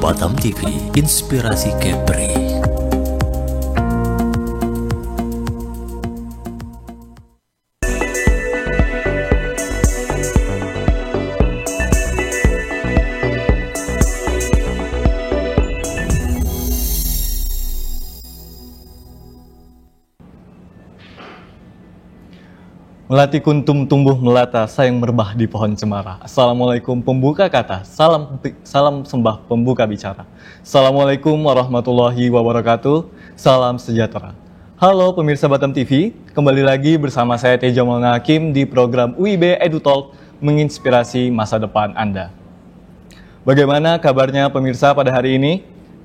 Batam TV, Inspirasi Kepri. Melati kuntum tumbuh melata, sayang merebah di pohon cemara. Assalamualaikum pembuka kata, salam sembah pembuka bicara. Assalamualaikum warahmatullahi wabarakatuh, salam sejahtera. Halo pemirsa Batam TV, kembali lagi bersama saya Teja Maulana Hakim di program UIB EduTalk menginspirasi masa depan Anda. Bagaimana kabarnya pemirsa pada hari ini?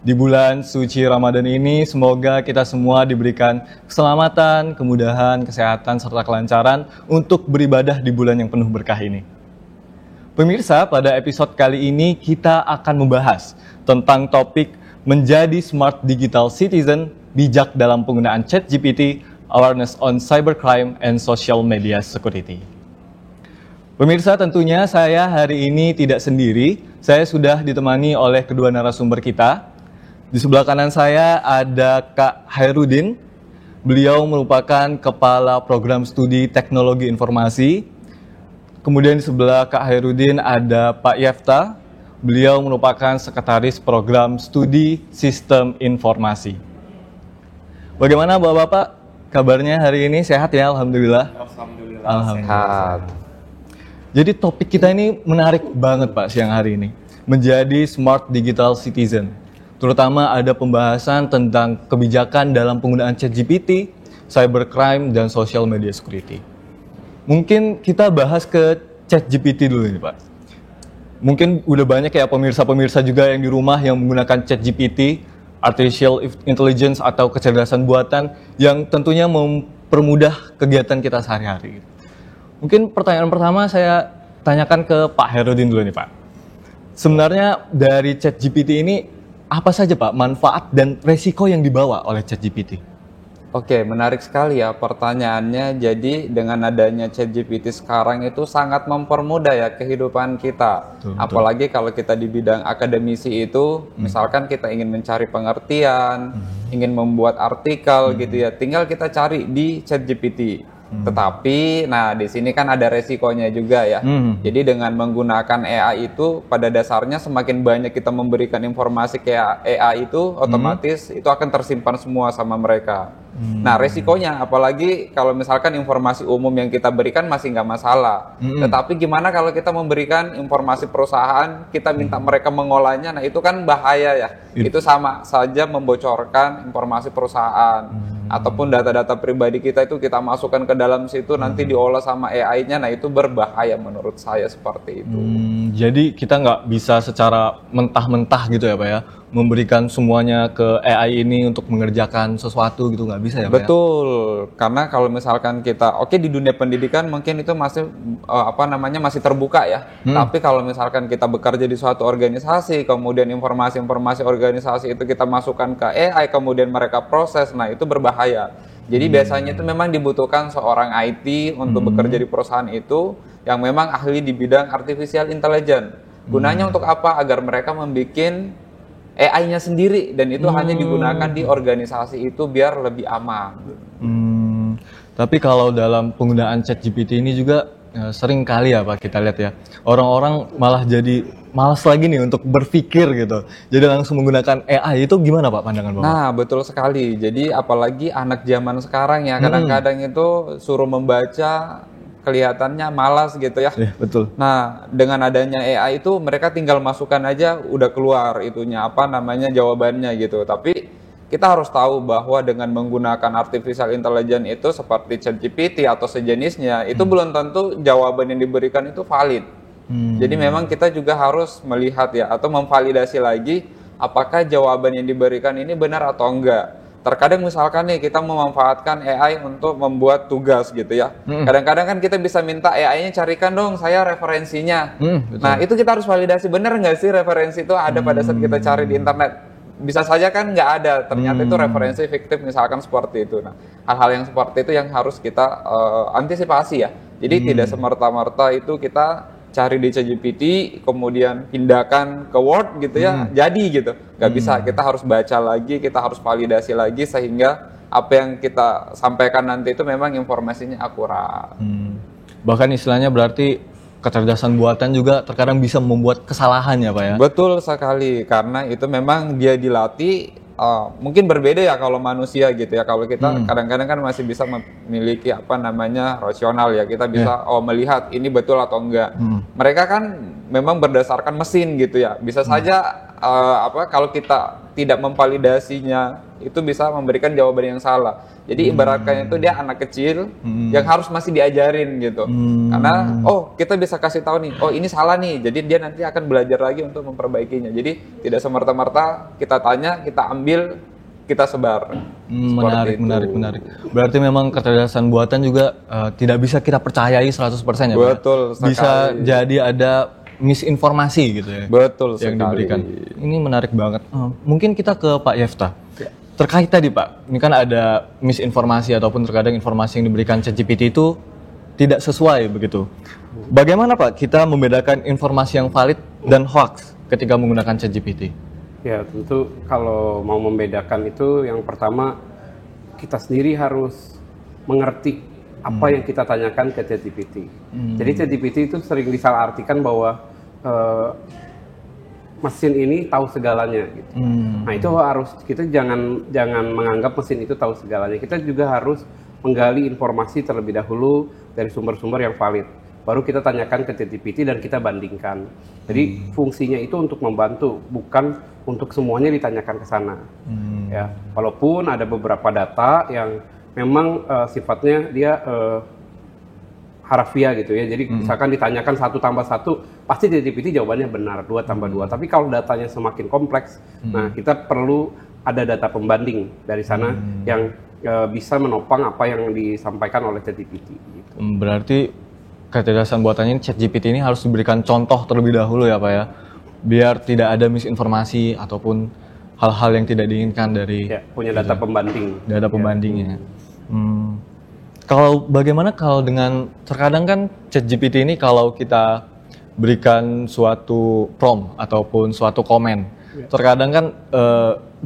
Di bulan suci Ramadan ini, semoga kita semua diberikan keselamatan, kemudahan, kesehatan, serta kelancaran untuk beribadah di bulan yang penuh berkah ini. Pemirsa, pada episode kali ini kita akan membahas tentang topik menjadi smart digital citizen, bijak dalam penggunaan ChatGPT, awareness on cybercrime and social media security. Pemirsa, tentunya saya hari ini tidak sendiri, saya sudah ditemani oleh kedua narasumber kita. Di sebelah kanan saya ada Kak Hairudin. Beliau merupakan Kepala Program Studi Teknologi Informasi. Kemudian di sebelah Kak Hairudin ada Pak Yefta. Beliau merupakan Sekretaris Program Studi Sistem Informasi. Bagaimana Bapak-Bapak? Kabarnya hari ini sehat ya? Alhamdulillah. Alhamdulillah. Sehat. Jadi topik kita ini menarik banget Pak siang hari ini. Menjadi smart digital citizen. Terutama ada pembahasan tentang kebijakan dalam penggunaan ChatGPT, cybercrime, dan social media security. Mungkin kita bahas ke ChatGPT dulu nih Pak. Mungkin udah banyak ya pemirsa-pemirsa juga yang di rumah yang menggunakan ChatGPT, artificial intelligence atau kecerdasan buatan yang tentunya mempermudah kegiatan kita sehari-hari. Mungkin pertanyaan pertama saya tanyakan ke Pak Hairudin dulu nih Pak. Sebenarnya dari ChatGPT ini apa saja Pak manfaat dan resiko yang dibawa oleh ChatGPT? Oke, menarik sekali ya pertanyaannya. Jadi dengan adanya ChatGPT sekarang itu sangat mempermudah ya kehidupan kita. Betul. Apalagi kalau kita di bidang akademisi itu, misalkan kita ingin mencari pengertian, ingin membuat artikel gitu ya, tinggal kita cari di ChatGPT. Tetapi, nah di sini kan ada resikonya juga ya. Jadi dengan menggunakan AI itu, pada dasarnya semakin banyak kita memberikan informasi ke AI itu, otomatis itu akan tersimpan semua sama mereka. Nah resikonya, apalagi kalau misalkan informasi umum yang kita berikan masih nggak masalah. Tetapi gimana kalau kita memberikan informasi perusahaan, kita minta mereka mengolahnya, nah itu kan bahaya ya. Itu sama saja membocorkan informasi perusahaan. Ataupun data-data pribadi kita itu kita masukkan ke dalam situ, nanti diolah sama AI-nya, nah itu berbahaya menurut saya seperti itu. Jadi kita nggak bisa secara mentah-mentah gitu ya Pak ya, memberikan semuanya ke AI ini untuk mengerjakan sesuatu gitu, nggak bisa ya Pak? Betul, karena kalau misalkan kita, oke di dunia pendidikan mungkin itu masih masih terbuka ya. Tapi kalau misalkan kita bekerja di suatu organisasi, kemudian informasi-informasi organisasi itu kita masukkan ke AI, kemudian mereka proses, nah itu berbahaya. Jadi biasanya itu memang dibutuhkan seorang IT untuk bekerja di perusahaan itu yang memang ahli di bidang artificial intelligence. Gunanya untuk apa? Agar mereka membuat AI-nya sendiri dan itu hanya digunakan di organisasi itu biar lebih aman. Tapi kalau dalam penggunaan ChatGPT ini juga sering kali ya Pak kita lihat ya, orang-orang malah jadi malas lagi nih untuk berpikir gitu. Jadi langsung menggunakan AI, itu gimana Pak pandangan Bapak? Nah betul sekali, jadi apalagi anak zaman sekarang ya, kadang-kadang itu suruh membaca kelihatannya malas gitu ya. Betul. Nah dengan adanya AI itu mereka tinggal masukkan aja udah keluar itunya jawabannya gitu. Tapi kita harus tahu bahwa dengan menggunakan artificial intelligence itu seperti ChatGPT atau sejenisnya, itu belum tentu jawaban yang diberikan itu valid. Jadi memang kita juga harus melihat ya, atau memvalidasi lagi apakah jawaban yang diberikan ini benar atau enggak. Terkadang misalkan nih kita memanfaatkan AI untuk membuat tugas gitu ya. Kadang-kadang kan kita bisa minta AI-nya carikan dong saya referensinya. Nah itu kita harus validasi, benar nggak sih referensi itu ada pada saat kita cari di internet. Bisa saja kan nggak ada, ternyata itu referensi fiktif misalkan seperti itu. Nah, hal-hal yang seperti itu yang harus kita antisipasi ya. Jadi tidak semerta-merta itu kita cari di ChatGPT, kemudian pindahkan ke Word gitu ya, jadi gitu. Nggak bisa, kita harus baca lagi, kita harus validasi lagi sehingga apa yang kita sampaikan nanti itu memang informasinya akurat. Bahkan istilahnya berarti kecerdasan buatan juga terkadang bisa membuat kesalahan ya Pak ya? Betul sekali, karena itu memang dia dilatih. Mungkin berbeda ya kalau manusia gitu ya. Kalau kita kadang-kadang kan masih bisa memiliki apa namanya rasional ya. Kita bisa melihat ini betul atau enggak. Mereka kan memang berdasarkan mesin gitu ya. Bisa saja kalau kita tidak memvalidasinya itu bisa memberikan jawaban yang salah. Jadi ibaratnya itu dia anak kecil yang harus masih diajarin gitu. Karena kita bisa kasih tahu nih, ini salah nih. Jadi dia nanti akan belajar lagi untuk memperbaikinya. Jadi tidak semerta-merta kita tanya, kita ambil, kita sebar. Menarik. Berarti memang kecerdasan buatan juga tidak bisa kita percayai 100% ya Pak? Betul sekali. Bisa jadi ada misinformasi gitu ya. Betul yang sekali. diberikan. Ini menarik banget. Mungkin kita ke Pak Yefta. Terkait tadi Pak, ini kan ada misinformasi ataupun terkadang informasi yang diberikan ChatGPT itu tidak sesuai begitu. Bagaimana Pak kita membedakan informasi yang valid dan hoax ketika menggunakan ChatGPT? Ya tentu kalau mau membedakan itu yang pertama kita sendiri harus mengerti apa yang kita tanyakan ke ChatGPT. Jadi ChatGPT itu sering disalahartikan bahwa mesin ini tahu segalanya gitu. Nah itu harus kita jangan menganggap mesin itu tahu segalanya. Kita juga harus menggali informasi terlebih dahulu dari sumber-sumber yang valid. Baru kita tanyakan ke ChatGPT dan kita bandingkan. Jadi fungsinya itu untuk membantu, bukan untuk semuanya ditanyakan ke sana. Ya, walaupun ada beberapa data yang memang sifatnya dia harafiah gitu ya. Jadi misalkan ditanyakan 1 tambah 1, pasti ChatGPT jawabannya benar, 2 tambah 2. Tapi kalau datanya semakin kompleks, nah kita perlu ada data pembanding dari sana yang bisa menopang apa yang disampaikan oleh ChatGPT. Gitu. Berarti kecerdasan buatannya ChatGPT ini harus diberikan contoh terlebih dahulu ya Pak ya, biar tidak ada misinformasi ataupun hal-hal yang tidak diinginkan dari punya data pembanding. Data pembandingnya. Kalau bagaimana kalau dengan terkadang kan ChatGPT ini kalau kita berikan suatu prompt ataupun suatu komen, terkadang kan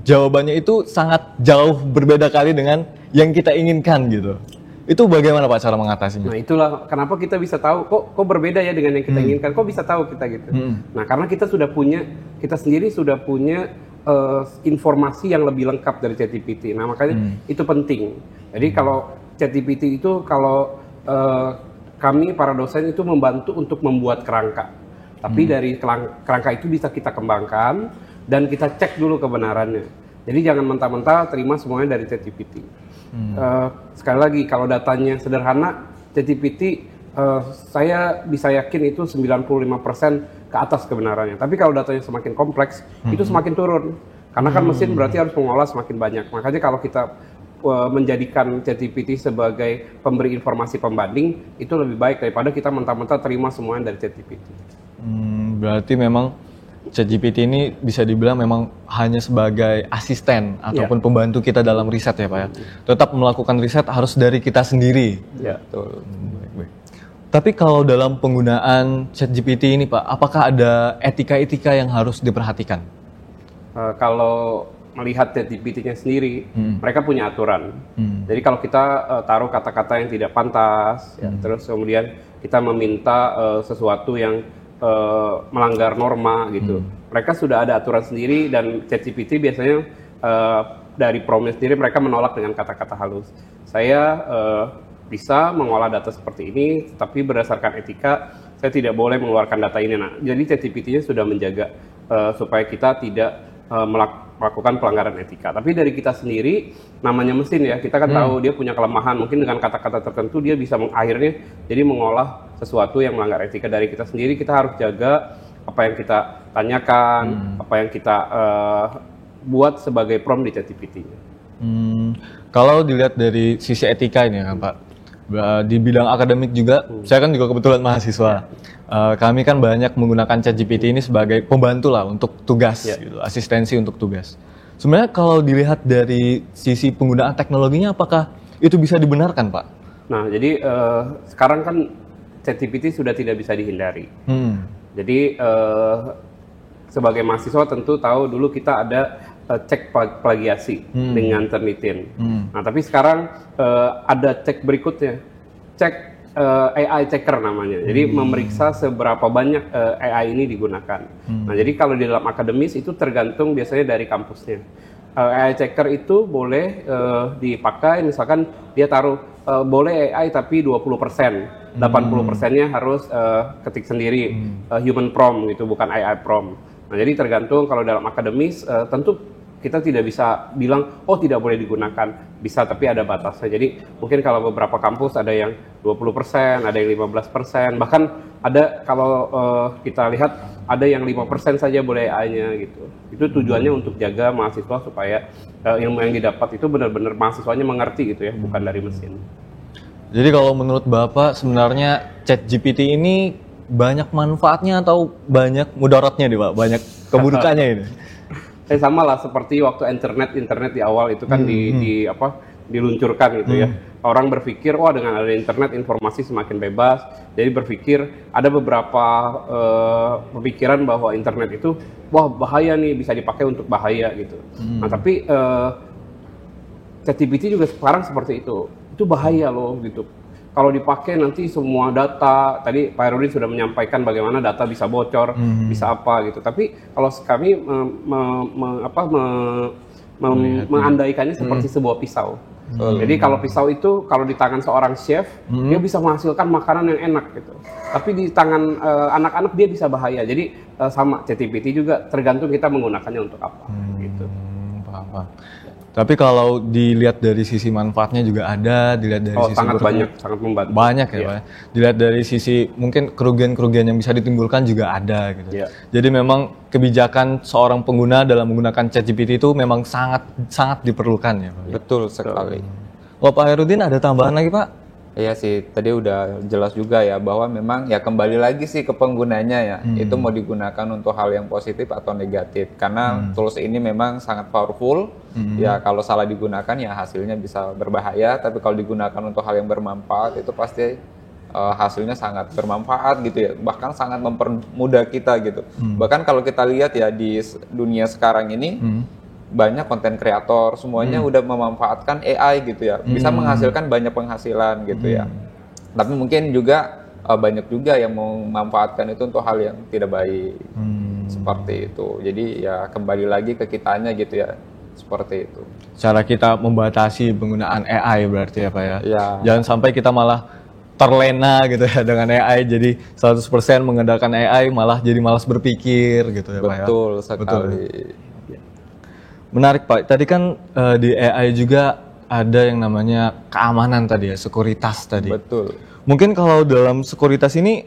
jawabannya itu sangat jauh berbeda kali dengan yang kita inginkan gitu. Itu bagaimana Pak cara mengatasinya? Nah itulah kenapa kita bisa tahu kok berbeda ya dengan yang kita inginkan, kok bisa tahu kita gitu. Nah karena kita sendiri sudah punya informasi yang lebih lengkap dari ChatGPT. Nah makanya itu penting. Jadi kalau ChatGPT itu kalau kami para dosen itu membantu untuk membuat kerangka. Tapi dari kerangka itu bisa kita kembangkan dan kita cek dulu kebenarannya. Jadi jangan mentah-mentah terima semuanya dari ChatGPT. Sekali lagi kalau datanya sederhana, ChatGPT saya bisa yakin itu 95% ke atas kebenarannya. Tapi kalau datanya semakin kompleks, itu semakin turun. Karena kan mesin berarti harus mengolah semakin banyak. Makanya kalau kita menjadikan ChatGPT sebagai pemberi informasi pembanding, itu lebih baik daripada kita mentah-mentah terima semuanya dari ChatGPT. Berarti memang ChatGPT ini bisa dibilang memang hanya sebagai asisten ataupun pembantu kita dalam riset ya Pak ya. Tetap melakukan riset harus dari kita sendiri. Ya, betul. Baik. Tapi kalau dalam penggunaan ChatGPT ini Pak, apakah ada etika-etika yang harus diperhatikan? Kalau melihat ChatGPT-nya sendiri, mereka punya aturan. Jadi kalau kita taruh kata-kata yang tidak pantas, terus kemudian kita meminta sesuatu yang melanggar norma gitu, mereka sudah ada aturan sendiri dan ChatGPT biasanya dari prompt sendiri mereka menolak dengan kata-kata halus. Saya bisa mengolah data seperti ini, tapi berdasarkan etika saya tidak boleh mengeluarkan data ini. Nah, jadi ChatGPT-nya sudah menjaga supaya kita tidak melakukan pelanggaran etika. Tapi dari kita sendiri, namanya mesin ya, kita kan tahu dia punya kelemahan. Mungkin dengan kata-kata tertentu dia bisa akhirnya jadi mengolah sesuatu yang melanggar etika. Dari kita sendiri kita harus jaga apa yang kita tanyakan, apa yang kita buat sebagai prompt di ChatGPT. Kalau dilihat dari sisi etika ini kan Pak, di bidang akademik juga, saya kan juga kebetulan mahasiswa. Kami kan banyak menggunakan ChatGPT ini sebagai pembantu lah untuk tugas, gitu, asistensi untuk tugas. Sebenarnya kalau dilihat dari sisi penggunaan teknologinya, apakah itu bisa dibenarkan Pak? Nah, jadi sekarang kan ChatGPT sudah tidak bisa dihindari. Jadi sebagai mahasiswa tentu tahu dulu kita ada cek plagiasi dengan Turnitin. Nah tapi sekarang ada cek berikutnya, cek AI checker namanya. Jadi memeriksa seberapa banyak AI ini digunakan. Nah jadi kalau di dalam akademis itu tergantung biasanya dari kampusnya. AI checker itu boleh dipakai, misalkan dia taruh boleh AI tapi 20%, 80%-nya harus ketik sendiri, human prompt gitu, bukan AI prompt. Nah jadi tergantung kalau dalam akademis tentu kita tidak bisa bilang oh tidak boleh digunakan, bisa tapi ada batasnya. Jadi mungkin kalau beberapa kampus ada yang 20%, ada yang 15%, bahkan ada kalau kita lihat ada yang 5% saja boleh AI-nya gitu. Itu tujuannya untuk jaga mahasiswa supaya ilmu yang didapat itu benar-benar mahasiswanya mengerti gitu ya, bukan dari mesin. Jadi kalau menurut Bapak sebenarnya ChatGPT ini banyak manfaatnya atau banyak mudaratnya nih Pak? Banyak keburukannya ini? Sama lah seperti waktu internet di awal itu kan diluncurkan gitu ya. Orang berpikir wah dengan ada internet informasi semakin bebas. Jadi berpikir ada beberapa pemikiran bahwa internet itu wah bahaya nih, bisa dipakai untuk bahaya gitu. Nah tapi ChatGPT juga sekarang seperti itu. Itu bahaya loh gitu. Kalau dipakai nanti semua data, tadi Pak Herudin sudah menyampaikan bagaimana data bisa bocor, bisa apa gitu. Tapi kalau kami mengandaikannya seperti sebuah pisau. Jadi kalau pisau itu kalau di tangan seorang chef, dia bisa menghasilkan makanan yang enak gitu. Tapi di tangan anak-anak dia bisa bahaya. Jadi sama ChatGPT juga tergantung kita menggunakannya untuk apa gitu. Paham. Tapi kalau dilihat dari sisi manfaatnya juga ada, dilihat dari sisi sangat banyak, sangat membantu. Banyak ya, Pak. Dilihat dari sisi mungkin kerugian-kerugian yang bisa ditimbulkan juga ada gitu. Jadi memang kebijakan seorang pengguna dalam menggunakan ChatGPT itu memang sangat diperlukan ya, Pak. Betul sekali. Wah, Pak Herudin ada tambahan lagi, Pak? Iya sih, tadi udah jelas juga ya bahwa memang ya kembali lagi sih ke penggunanya ya, itu mau digunakan untuk hal yang positif atau negatif. Karena tools ini memang sangat powerful, ya kalau salah digunakan ya hasilnya bisa berbahaya, tapi kalau digunakan untuk hal yang bermanfaat itu pasti hasilnya sangat bermanfaat gitu ya, bahkan sangat mempermudah kita gitu. Bahkan kalau kita lihat ya di dunia sekarang ini, banyak konten kreator semuanya udah memanfaatkan AI gitu ya, bisa menghasilkan banyak penghasilan gitu ya. Tapi mungkin juga banyak juga yang memanfaatkan itu untuk hal yang tidak baik, seperti itu. Jadi ya kembali lagi ke kitanya gitu ya, seperti itu. Cara kita membatasi penggunaan AI berarti ya Pak ya. Ya. Jangan sampai kita malah terlena gitu ya dengan AI, jadi 100% mengandalkan AI malah jadi malas berpikir gitu ya Pak ya. Betul sekali. Menarik Pak, tadi kan di AI juga ada yang namanya keamanan tadi ya, sekuritas tadi. Betul. Mungkin kalau dalam sekuritas ini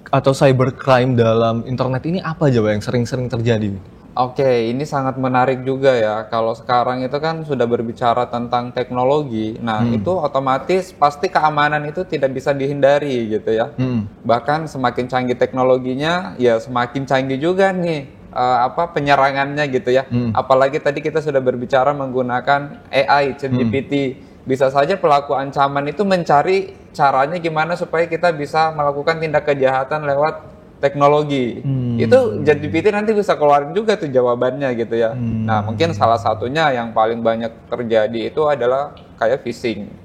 atau cybercrime dalam internet ini apa aja Pak yang sering-sering terjadi? Oke, ini sangat menarik juga ya. Kalau sekarang itu kan sudah berbicara tentang teknologi, nah itu otomatis pasti keamanan itu tidak bisa dihindari gitu ya. Bahkan semakin canggih teknologinya, ya semakin canggih juga nih penyerangannya gitu ya. Apalagi tadi kita sudah berbicara menggunakan AI, ChatGPT. Bisa saja pelaku ancaman itu mencari caranya gimana supaya kita bisa melakukan tindak kejahatan lewat teknologi. Itu ChatGPT nanti bisa keluarin juga tuh jawabannya gitu ya. Nah, mungkin salah satunya yang paling banyak terjadi itu adalah kayak phishing.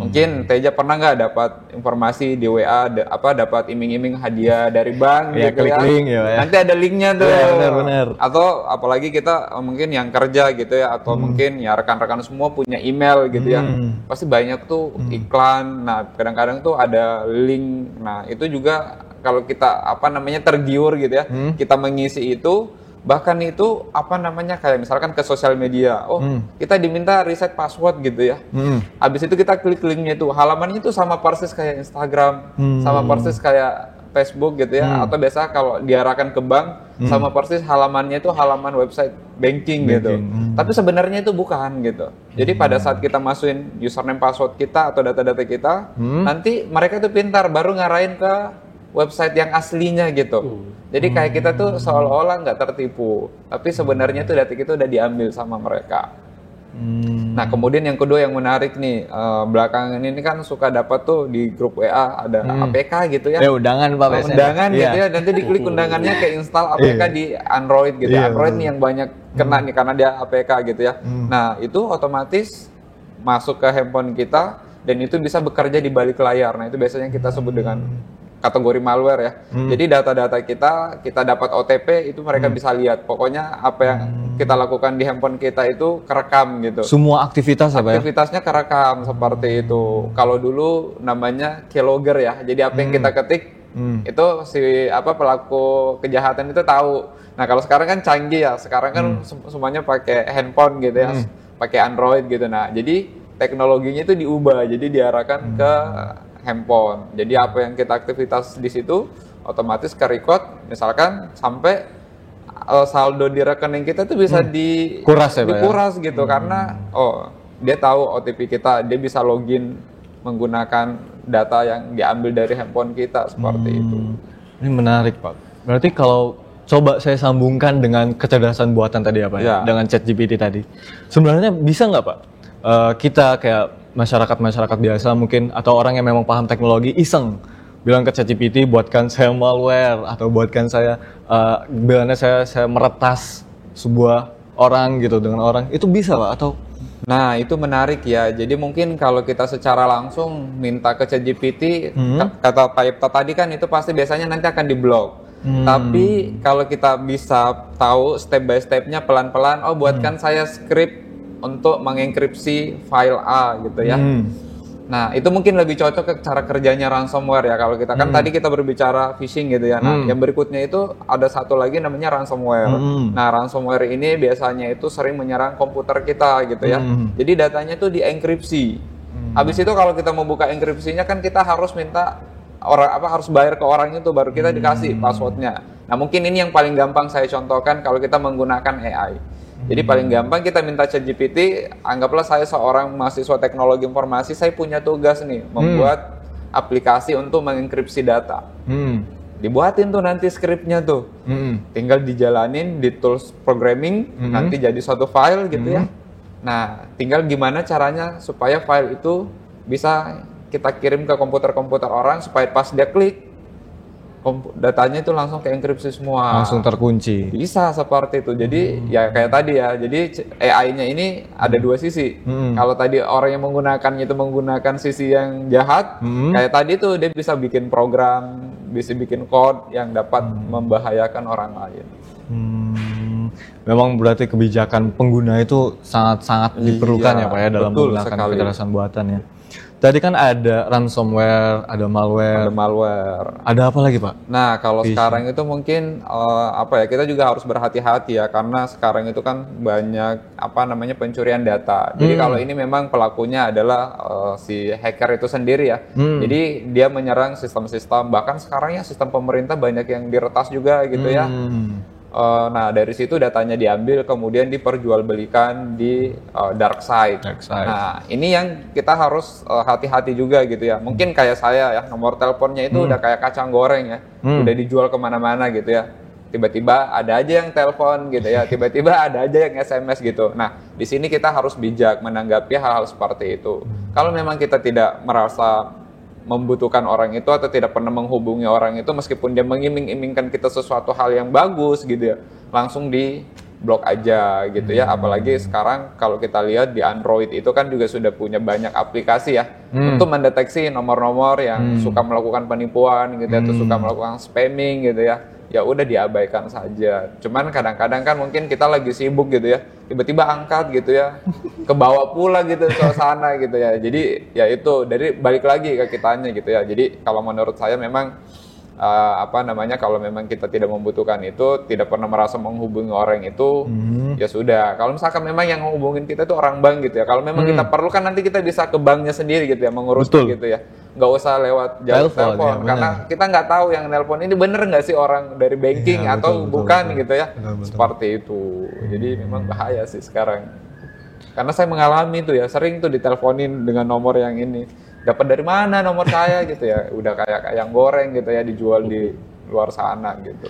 Mungkin Teja pernah nggak dapat informasi di WA dapat iming-iming hadiah dari bank ya, gitu klik ya. Link, ya. Nanti ada linknya tuh. Ya, benar. Atau apalagi kita mungkin yang kerja gitu ya, atau mungkin ya rekan-rekan semua punya email gitu ya. Pasti banyak tuh iklan. Nah, kadang-kadang tuh ada link. Nah, itu juga kalau kita tergiur gitu ya, kita mengisi itu, bahkan itu kayak misalkan ke sosial media, kita diminta reset password gitu ya, habis itu kita klik linknya itu, halamannya itu sama persis kayak Instagram, sama persis kayak Facebook gitu ya, atau biasa kalau diarahkan ke bank, sama persis halamannya itu halaman website banking gitu, tapi sebenarnya itu bukan gitu. Jadi pada saat kita masukin username password kita atau data-data kita, nanti mereka tuh pintar baru ngarahin ke website yang aslinya gitu. Jadi kayak kita tuh seolah-olah nggak tertipu, tapi sebenarnya tuh data kita udah diambil sama mereka. Nah kemudian yang kedua yang menarik nih, belakangan ini kan suka dapat tuh di grup WA ada APK gitu ya. Undangan Pak biasanya. Undangan Iya. gitu ya, nanti diklik undangannya ke install APK di Android gitu. Iya, Android nih yang banyak kena nih karena dia APK gitu ya. Nah itu otomatis masuk ke handphone kita dan itu bisa bekerja di balik layar. Nah itu biasanya kita sebut dengan kategori malware ya. Jadi data-data kita dapat OTP itu mereka bisa lihat. Pokoknya apa yang kita lakukan di handphone kita itu kerekam gitu. Semua aktivitas apa ya? Aktivitasnya kerekam seperti itu. Kalau dulu namanya keylogger ya. Jadi apa yang kita ketik itu si pelaku kejahatan itu tahu. Nah kalau sekarang kan canggih ya. Sekarang kan semuanya pakai handphone gitu ya, pakai Android gitu. Nah jadi teknologinya itu diubah. Jadi diarahkan ke handphone. Jadi apa yang kita aktivitas di situ otomatis ke record. Misalkan sampai saldo di rekening kita tuh bisa Kuras ya, Pak, ya? dikuras gitu karena dia tahu OTP kita, dia bisa login menggunakan data yang diambil dari handphone kita seperti itu. Ini menarik Pak. Berarti kalau coba saya sambungkan dengan kecerdasan buatan tadi apa ya? Dengan ChatGPT tadi. Sebenarnya bisa nggak Pak? Kita kayak masyarakat biasa mungkin atau orang yang memang paham teknologi iseng bilang ke ChatGPT buatkan saya malware atau buatkan saya bilangnya saya meretas sebuah orang gitu dengan orang, itu bisa Pak atau? Nah itu menarik ya, jadi mungkin kalau kita secara langsung minta ke ChatGPT kata Pak Yipta tadi kan itu pasti biasanya nanti akan diblok. Tapi kalau kita bisa tahu step by stepnya pelan-pelan, buatkan saya script untuk mengenkripsi file A gitu ya. Nah itu mungkin lebih cocok ke cara kerjanya ransomware ya. Kalau kita kan tadi kita berbicara phishing gitu ya. Nah yang berikutnya itu ada satu lagi namanya ransomware. Nah ransomware ini biasanya itu sering menyerang komputer kita gitu ya. Jadi datanya itu dienkripsi. Habis itu kalau kita mau buka enkripsinya kan kita harus minta harus bayar ke orang itu baru kita dikasih passwordnya. Nah mungkin ini yang paling gampang saya contohkan kalau kita menggunakan AI. Jadi paling gampang kita minta ChatGPT, anggaplah saya seorang mahasiswa teknologi informasi, saya punya tugas nih membuat aplikasi untuk mengenkripsi data. Dibuatin tuh nanti skripnya tuh, tinggal dijalanin di tools programming, nanti jadi suatu file gitu ya. Nah tinggal gimana caranya supaya file itu bisa kita kirim ke komputer-komputer orang supaya pas dia klik, datanya itu langsung keenkripsi semua. Langsung terkunci. Bisa seperti itu. Jadi ya kayak tadi ya. Jadi AI-nya ini ada dua sisi. Kalau tadi orang yang menggunakannya itu menggunakan sisi yang jahat, kayak tadi tuh dia bisa bikin program, bisa bikin code yang dapat membahayakan orang lain. Memang berarti kebijakan pengguna itu sangat-sangat diperlukan ya Pak ya dalam menggunakan kecerdasan buatan ya. Tadi kan ada ransomware, ada malware. Ada apa lagi Pak? Nah kalau sekarang itu mungkin kita juga harus berhati-hati ya karena sekarang itu kan banyak pencurian data. Jadi kalau ini memang pelakunya adalah si hacker itu sendiri ya. Jadi dia menyerang sistem-sistem, bahkan sekarang ya sistem pemerintah banyak yang diretas juga gitu ya. Nah dari situ datanya diambil kemudian diperjualbelikan di dark side. Nah ini yang kita harus hati-hati juga gitu ya. Mungkin kayak saya ya nomor teleponnya itu udah kayak kacang goreng ya, udah dijual kemana-mana gitu ya. Tiba-tiba ada aja yang telepon gitu ya, tiba-tiba ada aja yang SMS gitu. Nah di sini kita harus bijak menanggapi hal-hal seperti itu. Kalau memang kita tidak merasa membutuhkan orang itu atau tidak pernah menghubungi orang itu meskipun dia mengiming-imingkan kita sesuatu hal yang bagus gitu ya, langsung di blok aja gitu ya. Apalagi sekarang kalau kita lihat di Android itu kan juga sudah punya banyak aplikasi ya untuk mendeteksi nomor-nomor yang suka melakukan penipuan gitu ya, atau suka melakukan spamming gitu ya. Ya udah diabaikan saja. Cuman kadang-kadang kan mungkin kita lagi sibuk gitu ya, tiba-tiba angkat gitu ya, kebawa pula gitu suasana gitu ya. Jadi ya itu dari balik lagi ke kitanya gitu ya. Jadi kalau menurut saya memang kalau memang kita tidak membutuhkan itu, tidak pernah merasa menghubungi orang itu, ya sudah. Kalau misalkan memang yang menghubungin kita itu orang bank gitu ya. Kalau memang kita perlu kan nanti kita bisa ke banknya sendiri gitu ya, mengurusnya gitu ya. Nggak usah lewat jalur telepon, ya, karena kita nggak tahu yang nelpon ini bener nggak sih orang dari banking ya, atau bukan gitu ya. Seperti itu. Jadi memang bahaya sih sekarang. Karena saya mengalami itu ya, sering tuh diteleponin dengan nomor yang ini. Dapat dari mana nomor saya gitu ya, udah kayak ayam goreng gitu ya, dijual di luar sana gitu.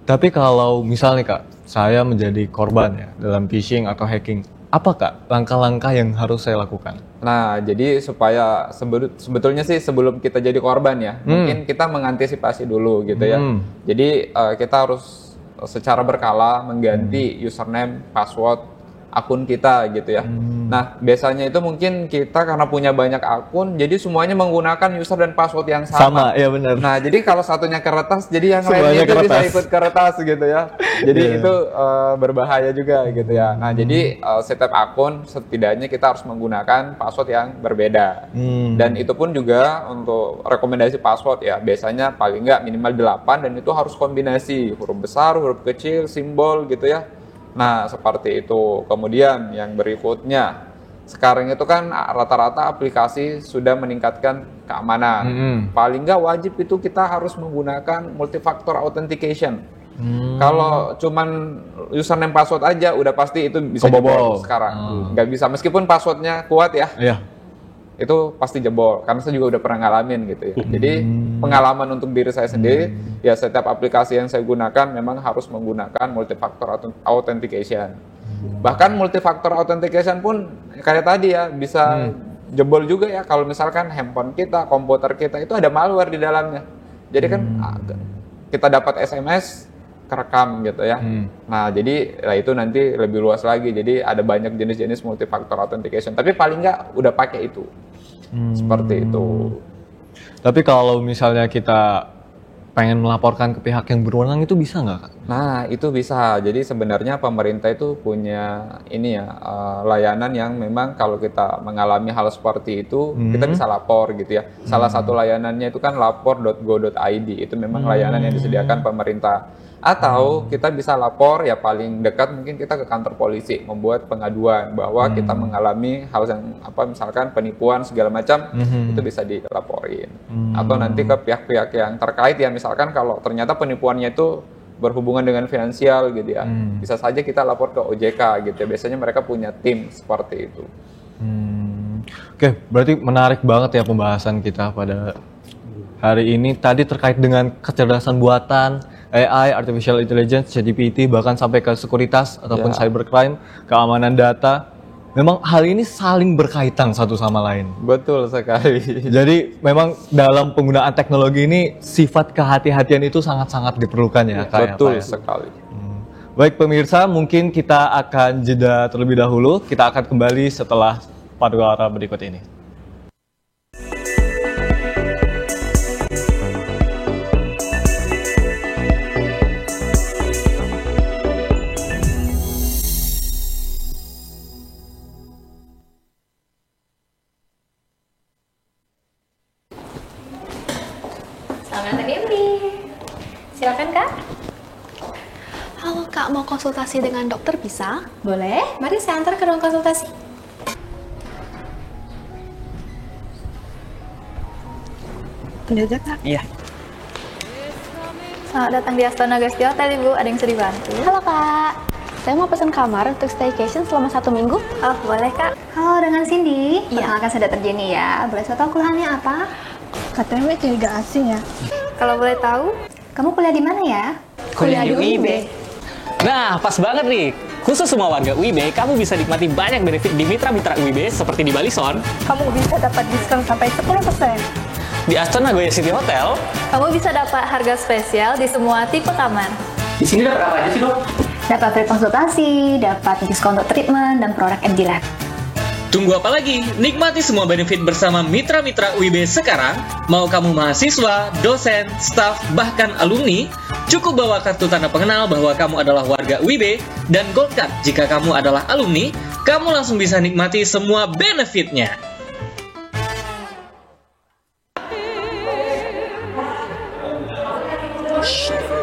Tapi kalau misalnya Kak, saya menjadi korban ya dalam phishing atau hacking, Apa Kak langkah-langkah yang harus saya lakukan? Nah, jadi supaya sebetulnya sih sebelum kita jadi korban ya, mungkin kita mengantisipasi dulu gitu ya. Jadi kita harus secara berkala mengganti username, password akun kita gitu ya. Nah, biasanya itu mungkin kita karena punya banyak akun, jadi semuanya menggunakan user dan password yang sama. Ya benar. Nah, jadi kalau satunya kertas, jadi yang Semuanya lainnya itu bisa kertas. ikut kertas gitu ya. Jadi itu berbahaya juga gitu ya. Nah, jadi setiap akun setidaknya kita harus menggunakan password yang berbeda. Dan itu pun juga untuk rekomendasi password ya, biasanya paling nggak minimal 8 dan itu harus kombinasi huruf besar, huruf kecil, simbol gitu ya. Nah, seperti itu. Kemudian yang berikutnya, sekarang itu kan rata-rata aplikasi sudah meningkatkan keamanan. Paling nggak wajib itu kita harus menggunakan multifactor authentication. Kalau cuman username password aja, udah pasti itu bisa jebol sekarang. Nggak bisa, meskipun passwordnya kuat ya. Iya. Itu pasti jebol, karena saya juga udah pernah ngalamin gitu ya. Jadi pengalaman untuk diri saya sendiri, ya setiap aplikasi yang saya gunakan memang harus menggunakan multifactor authentication. Bahkan multifactor authentication pun kayak tadi ya, bisa jebol juga ya kalau misalkan handphone kita, komputer kita itu ada malware di dalamnya. Jadi kan kita dapat SMS kerekam gitu ya. Nah, jadi itu nanti lebih luas lagi. Jadi ada banyak jenis-jenis multifactor authentication. Tapi paling nggak udah pakai itu. Seperti itu. Tapi kalau misalnya kita pengen melaporkan ke pihak yang berwenang itu bisa nggak Kak? Nah, itu bisa. Jadi sebenarnya pemerintah itu punya ini ya, layanan yang memang kalau kita mengalami hal seperti itu, kita bisa lapor gitu ya. Salah satu layanannya itu kan lapor.go.id. Itu memang layanan yang disediakan pemerintah. Atau kita bisa lapor, ya paling dekat mungkin kita ke kantor polisi, membuat pengaduan bahwa kita mengalami hal yang misalkan penipuan segala macam, itu bisa dilaporin. Atau nanti ke pihak-pihak yang terkait ya, misalkan kalau ternyata penipuannya itu berhubungan dengan finansial gitu ya, bisa saja kita lapor ke OJK gitu ya. Biasanya mereka punya tim seperti itu. Oke, berarti menarik banget ya pembahasan kita pada hari ini. Tadi terkait dengan kecerdasan buatan, AI, Artificial Intelligence, ChatGPT, bahkan sampai ke sekuritas ataupun cybercrime, keamanan data. Memang hal ini saling berkaitan satu sama lain. Betul sekali. Jadi memang dalam penggunaan teknologi ini sifat kehati-hatian itu sangat-sangat diperlukan ya Kak. Betul sekali. Baik pemirsa, mungkin kita akan jeda terlebih dahulu. Kita akan kembali setelah pariwara berikut ini. Selamat datang Dewi. Silakan Kak. Halo Kak, mau konsultasi dengan dokter bisa? Boleh, mari saya antar ke ruang konsultasi. Penjaga Kak. Iya. Selamat datang di Astana Guest di Hotel Ibu, ada yang bisa dibantu? Halo Kak, saya mau pesan kamar untuk staycation selama 1 minggu. Oh, boleh Kak. Halo, dengan Cindy. Perkenalkan saya Dr. Jenny ya. Boleh saya tahu keluhannya apa? Katanya agak asing ya. Kalau boleh tahu, kamu kuliah di mana ya? Kuliah di UIB. Nah, pas banget nih. Khusus semua warga UIB, kamu bisa nikmati banyak benefit di mitra-mitra UIB seperti di Balison, Kamu bisa dapat diskon sampai 10%. di Astana Goya City Hotel. Kamu bisa dapat harga spesial di semua tipe kamar. Di sini dapat apa aja sih, Dok? Dapat free konsultasi, dapat diskon untuk treatment, dan produk MD Lab. Tunggu apa lagi? Nikmati semua benefit bersama mitra-mitra UIB sekarang. Mau kamu mahasiswa, dosen, staf, bahkan alumni, cukup bawa kartu tanda pengenal bahwa kamu adalah warga UIB dan Gold Card jika kamu adalah alumni, kamu langsung bisa nikmati semua benefitnya.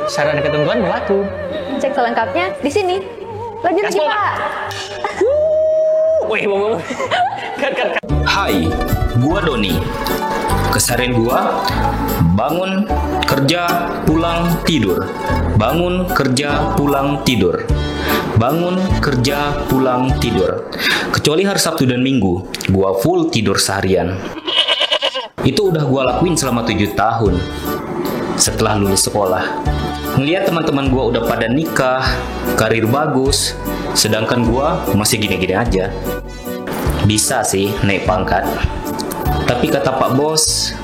Syarat dan ketentuan berlaku. Cek selengkapnya di sini. Lanjut lagi, Gaspol, Pak. Wih, kan. Hai, gua Doni. Keseharian gua bangun, kerja, pulang, tidur. Bangun, kerja, pulang, tidur. Bangun, kerja, pulang, tidur. Kecuali hari Sabtu dan Minggu, gua full tidur seharian. Itu udah gua lakuin selama 7 tahun. setelah lulus sekolah. Ngeliat teman-teman gue udah pada nikah, karir bagus, sedangkan gue masih gini-gini aja. Bisa sih naik pangkat, tapi kata Pak Bos,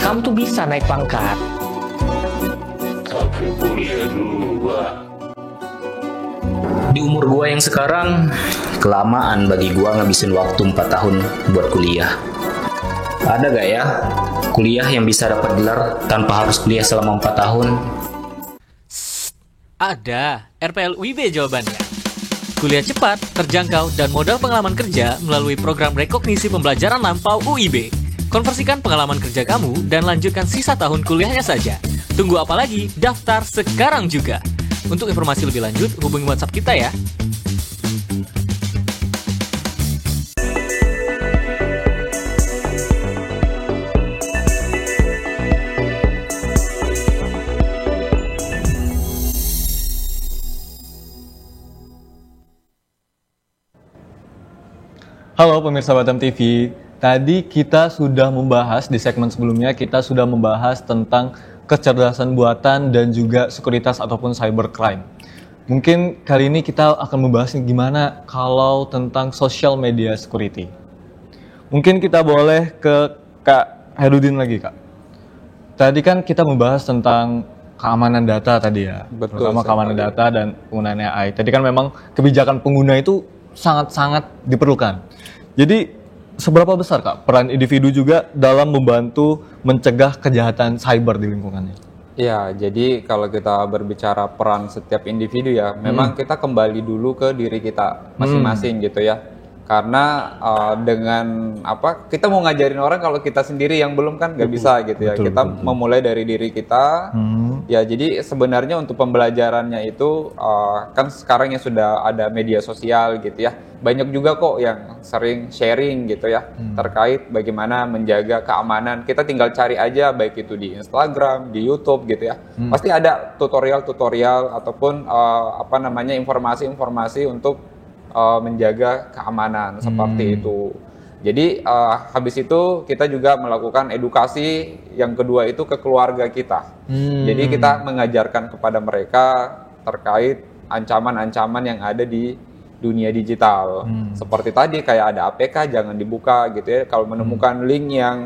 Kamu tuh bisa naik pangkat. di umur gue yang sekarang, kelamaan bagi gue ngabisin waktu 4 tahun buat kuliah. Ada gak ya kuliah yang bisa dapat gelar tanpa harus kuliah selama 4 tahun? Ada, RPL UIB jawabannya. Kuliah cepat, terjangkau, dan modal pengalaman kerja melalui program rekognisi pembelajaran lampau UIB. Konversikan pengalaman kerja kamu dan lanjutkan sisa tahun kuliahnya saja. Tunggu apa lagi? Daftar sekarang juga. Untuk informasi lebih lanjut, hubungi WhatsApp kita ya. Halo pemirsa Batam TV, tadi kita sudah membahas di segmen sebelumnya, kita sudah membahas tentang kecerdasan buatan dan juga sekuritas ataupun cybercrime. Mungkin kali ini kita akan membahas gimana kalau tentang social media security. Mungkin kita boleh ke Kak Herudin lagi, Kak. Tadi kan kita membahas tentang keamanan data tadi ya, Betul, terutama keamanan data dan penggunaan AI. Tadi kan memang kebijakan pengguna itu sangat-sangat diperlukan. Jadi seberapa besar Kak peran individu juga dalam membantu mencegah kejahatan cyber di lingkungannya? Ya, jadi kalau kita berbicara peran setiap individu ya, memang kita kembali dulu ke diri kita masing-masing gitu ya. Karena dengan kita mau ngajarin orang kalau kita sendiri yang belum kan nggak bisa gitu ya. Kita memulai dari diri kita. Ya, jadi sebenarnya untuk pembelajarannya itu kan sekarang ya sudah ada media sosial gitu ya. Banyak juga kok yang sering sharing gitu ya terkait bagaimana menjaga keamanan. Kita tinggal cari aja baik itu di Instagram, di YouTube gitu ya. Pasti ada tutorial-tutorial ataupun informasi-informasi untuk menjaga keamanan seperti itu. Jadi habis itu kita juga melakukan edukasi yang kedua itu ke keluarga kita. Jadi kita mengajarkan kepada mereka terkait ancaman-ancaman yang ada di dunia digital. Seperti tadi kayak ada APK jangan dibuka gitu ya. Kalau menemukan link yang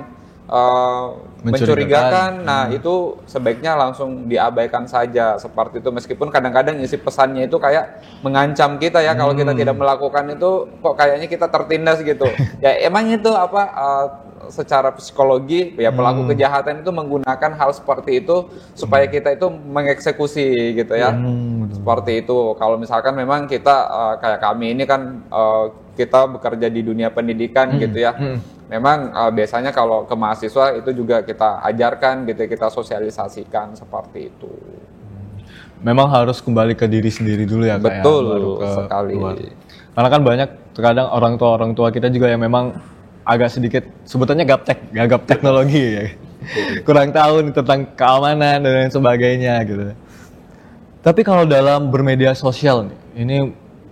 mencurigakan, nah itu sebaiknya langsung diabaikan saja seperti itu. Meskipun kadang-kadang isi pesannya itu kayak mengancam kita ya, kalau kita tidak melakukan itu kok kayaknya kita tertindas gitu. Ya emang itu secara psikologi ya pelaku kejahatan itu menggunakan hal seperti itu supaya kita itu mengeksekusi gitu ya. Seperti itu. Kalau misalkan memang kita kayak kami ini kan kita bekerja di dunia pendidikan gitu ya. Memang biasanya kalau ke mahasiswa itu juga kita ajarkan gitu, kita sosialisasikan seperti itu. Memang harus kembali ke diri sendiri dulu ya Kak. Betul ya, baru ke sekali. luar. Karena kan banyak terkadang orang tua kita juga yang memang agak sedikit sebutannya gagap teknologi ya. Kurang tahu nih tentang keamanan dan lain sebagainya gitu. Tapi kalau dalam bermedia sosial nih, ini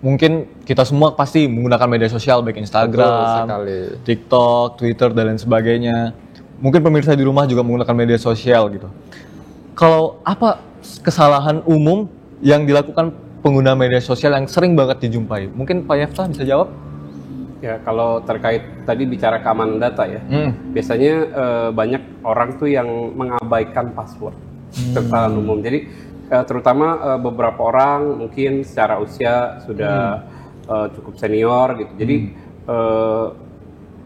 mungkin kita semua pasti menggunakan media sosial baik Instagram, TikTok, Twitter dan lain sebagainya. Mungkin pemirsa di rumah juga menggunakan media sosial gitu. Kalau apa kesalahan umum yang dilakukan pengguna media sosial yang sering banget dijumpai? Mungkin Pak Yefta bisa jawab? Ya, kalau terkait tadi bicara keamanan data ya, biasanya banyak orang tuh yang mengabaikan password kesalahan umum. Jadi terutama beberapa orang mungkin secara usia sudah cukup senior gitu. Jadi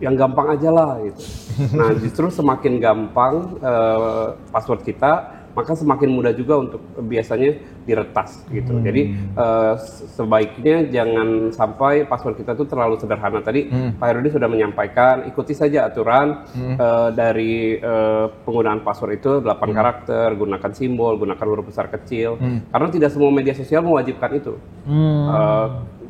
yang gampang aja lah gitu. Nah, justru semakin gampang password kita, maka semakin mudah juga untuk biasanya diretas gitu. Jadi sebaiknya jangan sampai password kita tuh terlalu sederhana. Tadi Pak Herudi sudah menyampaikan, ikuti saja aturan dari penggunaan password itu 8 karakter, gunakan simbol, gunakan huruf besar kecil. Karena tidak semua media sosial mewajibkan itu.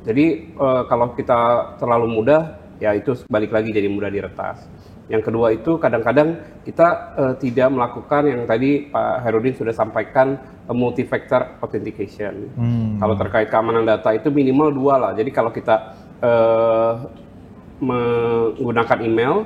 Jadi kalau kita terlalu mudah, ya itu balik lagi jadi mudah diretas. Yang kedua itu kadang-kadang kita tidak melakukan yang tadi Pak Herudin sudah sampaikan, multi-factor authentication. Kalau terkait keamanan data itu minimal 2 lah. Jadi kalau kita menggunakan email,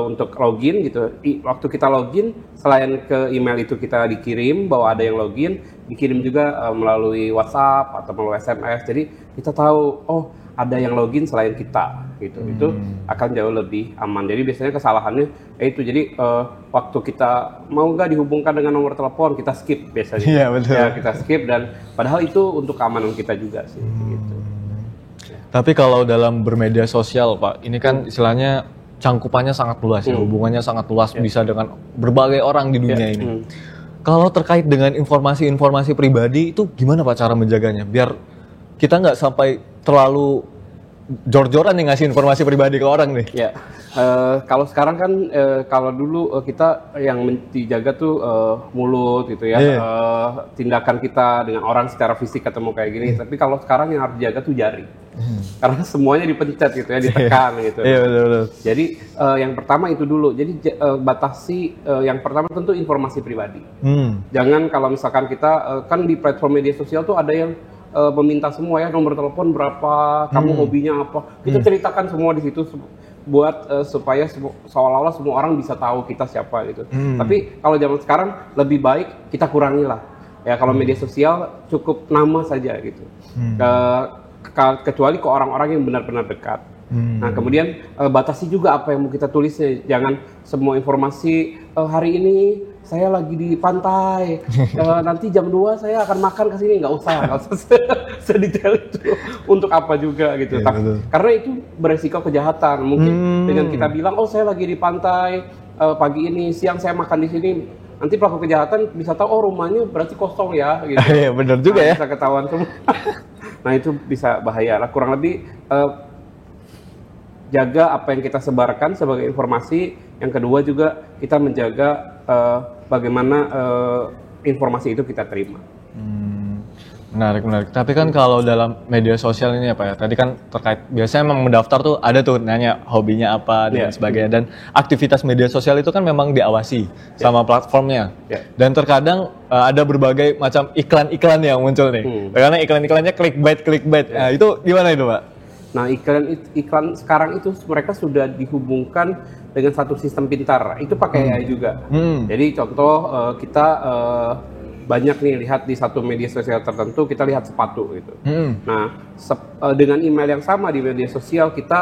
untuk login gitu. Waktu kita login, selain ke email itu kita dikirim bahwa ada yang login, dikirim juga melalui WhatsApp atau melalui SMS. Jadi kita tahu, oh ada yang login selain kita gitu. Itu akan jauh lebih aman. Jadi biasanya kesalahannya itu. Jadi waktu kita mau nggak dihubungkan dengan nomor telepon, kita skip biasanya. Iya, betul. Ya, kita skip, dan padahal itu untuk keamanan kita juga sih gitu. Tapi kalau dalam bermedia sosial, Pak, ini kan istilahnya cangkupannya sangat luas ya, hubungannya sangat luas, bisa dengan berbagai orang di dunia ini. Kalau terkait dengan informasi-informasi pribadi itu gimana Pak cara menjaganya? Biar kita nggak sampai terlalu jor-joran nih ngasih informasi pribadi ke orang nih. Ya, kalau sekarang kan kalau dulu kita yang dijaga tuh mulut gitu ya, tindakan kita dengan orang secara fisik ketemu kayak gini. Tapi kalau sekarang yang harus dijaga tuh jari, karena semuanya dipencet gitu ya, ditekan gitu. Iya, betul. Jadi yang pertama itu dulu. Jadi batasi yang pertama tentu informasi pribadi. Jangan kalau misalkan kita kan di platform media sosial tuh ada yang meminta semua ya, nomor telepon berapa, kamu hobinya apa, kita ceritakan semua di situ buat supaya seolah-olah semua orang bisa tahu kita siapa gitu. Tapi kalau zaman sekarang lebih baik kita kurangi lah ya, kalau media sosial cukup nama saja gitu, kecuali ke orang-orang yang benar-benar dekat. Nah kemudian batasi juga apa yang mau kita tulisnya, jangan semua informasi hari ini saya lagi di pantai, nanti jam 2 saya akan makan ke sini, nggak usah sedetail itu. Untuk apa juga gitu. Karena itu beresiko kejahatan. Mungkin dengan kita bilang, oh saya lagi di pantai pagi ini, siang saya makan di sini, nanti pelaku kejahatan bisa tahu, oh rumahnya berarti kosong ya gitu. Iya benar juga ya. Bisa ketahuan semua. Nah itu bisa bahaya lah. Kurang lebih jaga apa yang kita sebarkan sebagai informasi. Yang kedua juga kita menjaga bagaimana informasi itu kita terima. Menarik. Tapi kan kalau dalam media sosial ini ya Pak ya, tadi kan terkait biasanya memang mendaftar tuh ada tuh nanya hobinya apa dan sebagainya, dan aktivitas media sosial itu kan memang diawasi sama platformnya. Dan terkadang ada berbagai macam iklan-iklan yang muncul nih. Karena iklan-iklannya clickbait. Nah, itu gimana itu Pak? Nah iklan sekarang itu mereka sudah dihubungkan dengan satu sistem pintar, itu pakai AI juga. Jadi contoh kita banyak nih lihat di satu media sosial tertentu, kita lihat sepatu gitu. Nah dengan email yang sama di media sosial kita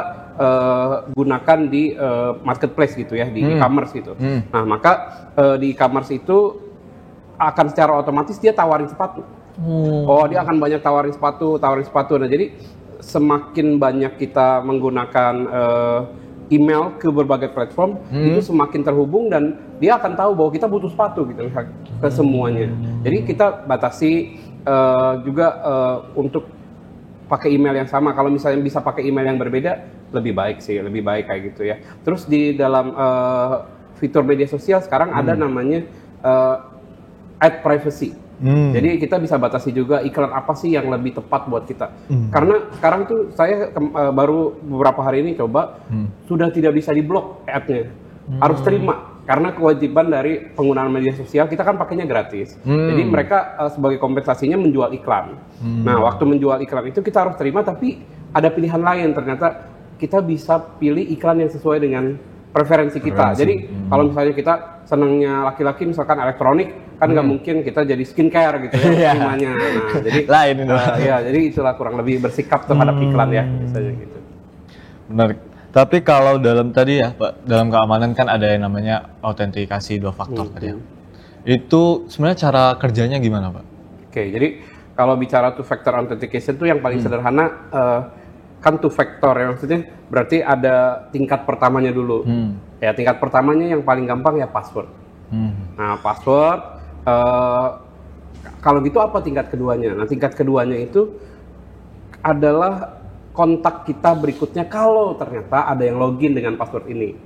gunakan di marketplace gitu ya, di e-commerce gitu. Nah maka di e-commerce itu akan secara otomatis dia tawarin sepatu. Oh dia akan banyak tawarin sepatu. Nah jadi semakin banyak kita menggunakan email ke berbagai platform, itu semakin terhubung dan dia akan tahu bahwa kita butuh sepatu gitu ke semuanya. Jadi kita batasi juga untuk pakai email yang sama. Kalau misalnya bisa pakai email yang berbeda, lebih baik kayak gitu ya. Terus di dalam fitur media sosial sekarang ada namanya ad privacy. Jadi kita bisa batasi juga iklan apa sih yang lebih tepat buat kita. Karena sekarang tuh saya baru beberapa hari ini coba, sudah tidak bisa diblok ad-nya. Harus terima. Karena kewajiban dari penggunaan media sosial, kita kan pakainya gratis. Jadi mereka sebagai kompensasinya menjual iklan. Nah waktu menjual iklan itu kita harus terima, tapi ada pilihan lain. Ternyata kita bisa pilih iklan yang sesuai dengan preferensi kita. Jadi kalau misalnya kita senangnya laki-laki misalkan elektronik, kan nggak mungkin kita jadi skincare gitu ya temanya. Nah, jadi lain itu. Ya, jadi itulah kurang lebih bersikap terhadap iklan ya, misalnya gitu. Menarik. Tapi kalau dalam tadi ya Pak, dalam keamanan kan ada yang namanya autentikasi 2 faktor tadi ya. Itu sebenarnya cara kerjanya gimana Pak? Oke, jadi kalau bicara 2 factor authentication itu yang paling sederhana kan 2 factor ya, maksudnya berarti ada tingkat pertamanya dulu. Ya tingkat pertamanya yang paling gampang ya password. Nah password, kalau gitu apa tingkat keduanya? Nah tingkat keduanya itu adalah kontak kita berikutnya kalau ternyata ada yang login dengan password ini.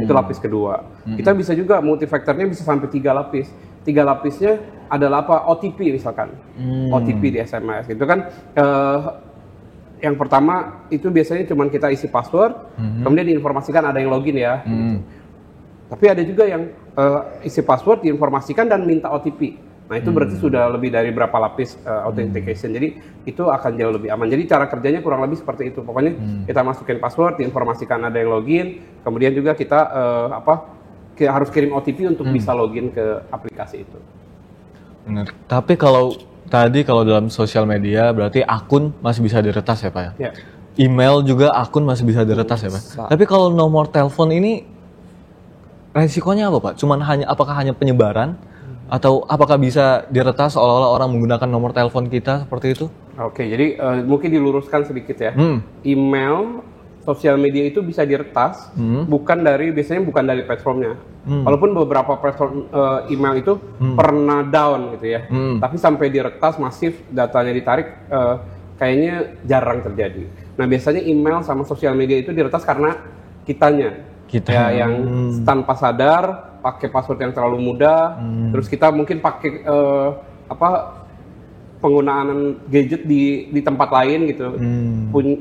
Itu lapis kedua. Kita bisa juga multifaktornya bisa sampai 3 lapis. 3 lapisnya adalah apa? OTP misalkan. OTP di SMS. Itu kan yang pertama itu biasanya cuma kita isi password, kemudian diinformasikan ada yang login ya. Tapi ada juga yang isi password diinformasikan dan minta OTP. Nah itu berarti sudah lebih dari berapa lapis authentication. Jadi itu akan jauh lebih aman. Jadi cara kerjanya kurang lebih seperti itu. Pokoknya kita masukin password, diinformasikan ada yang login, kemudian juga kita harus kirim OTP untuk bisa login ke aplikasi itu. Benar. Tapi kalau dalam sosial media berarti akun masih bisa diretas ya Pak ya? Ya. Email juga akun masih bisa diretas ya Pak? Tapi kalau nomor telepon ini resikonya apa Pak? Apakah hanya penyebaran? Atau apakah bisa diretas seolah-olah orang menggunakan nomor telepon kita seperti itu? Oke, jadi mungkin diluruskan sedikit ya. Email, sosial media itu bisa diretas, biasanya bukan dari platformnya. Walaupun beberapa platform email itu pernah down gitu ya, tapi sampai diretas masif, datanya ditarik, kayaknya jarang terjadi. Nah biasanya email sama sosial media itu diretas karena kita yang tanpa sadar pakai password yang terlalu mudah, terus kita mungkin pakai penggunaan gadget di tempat lain gitu,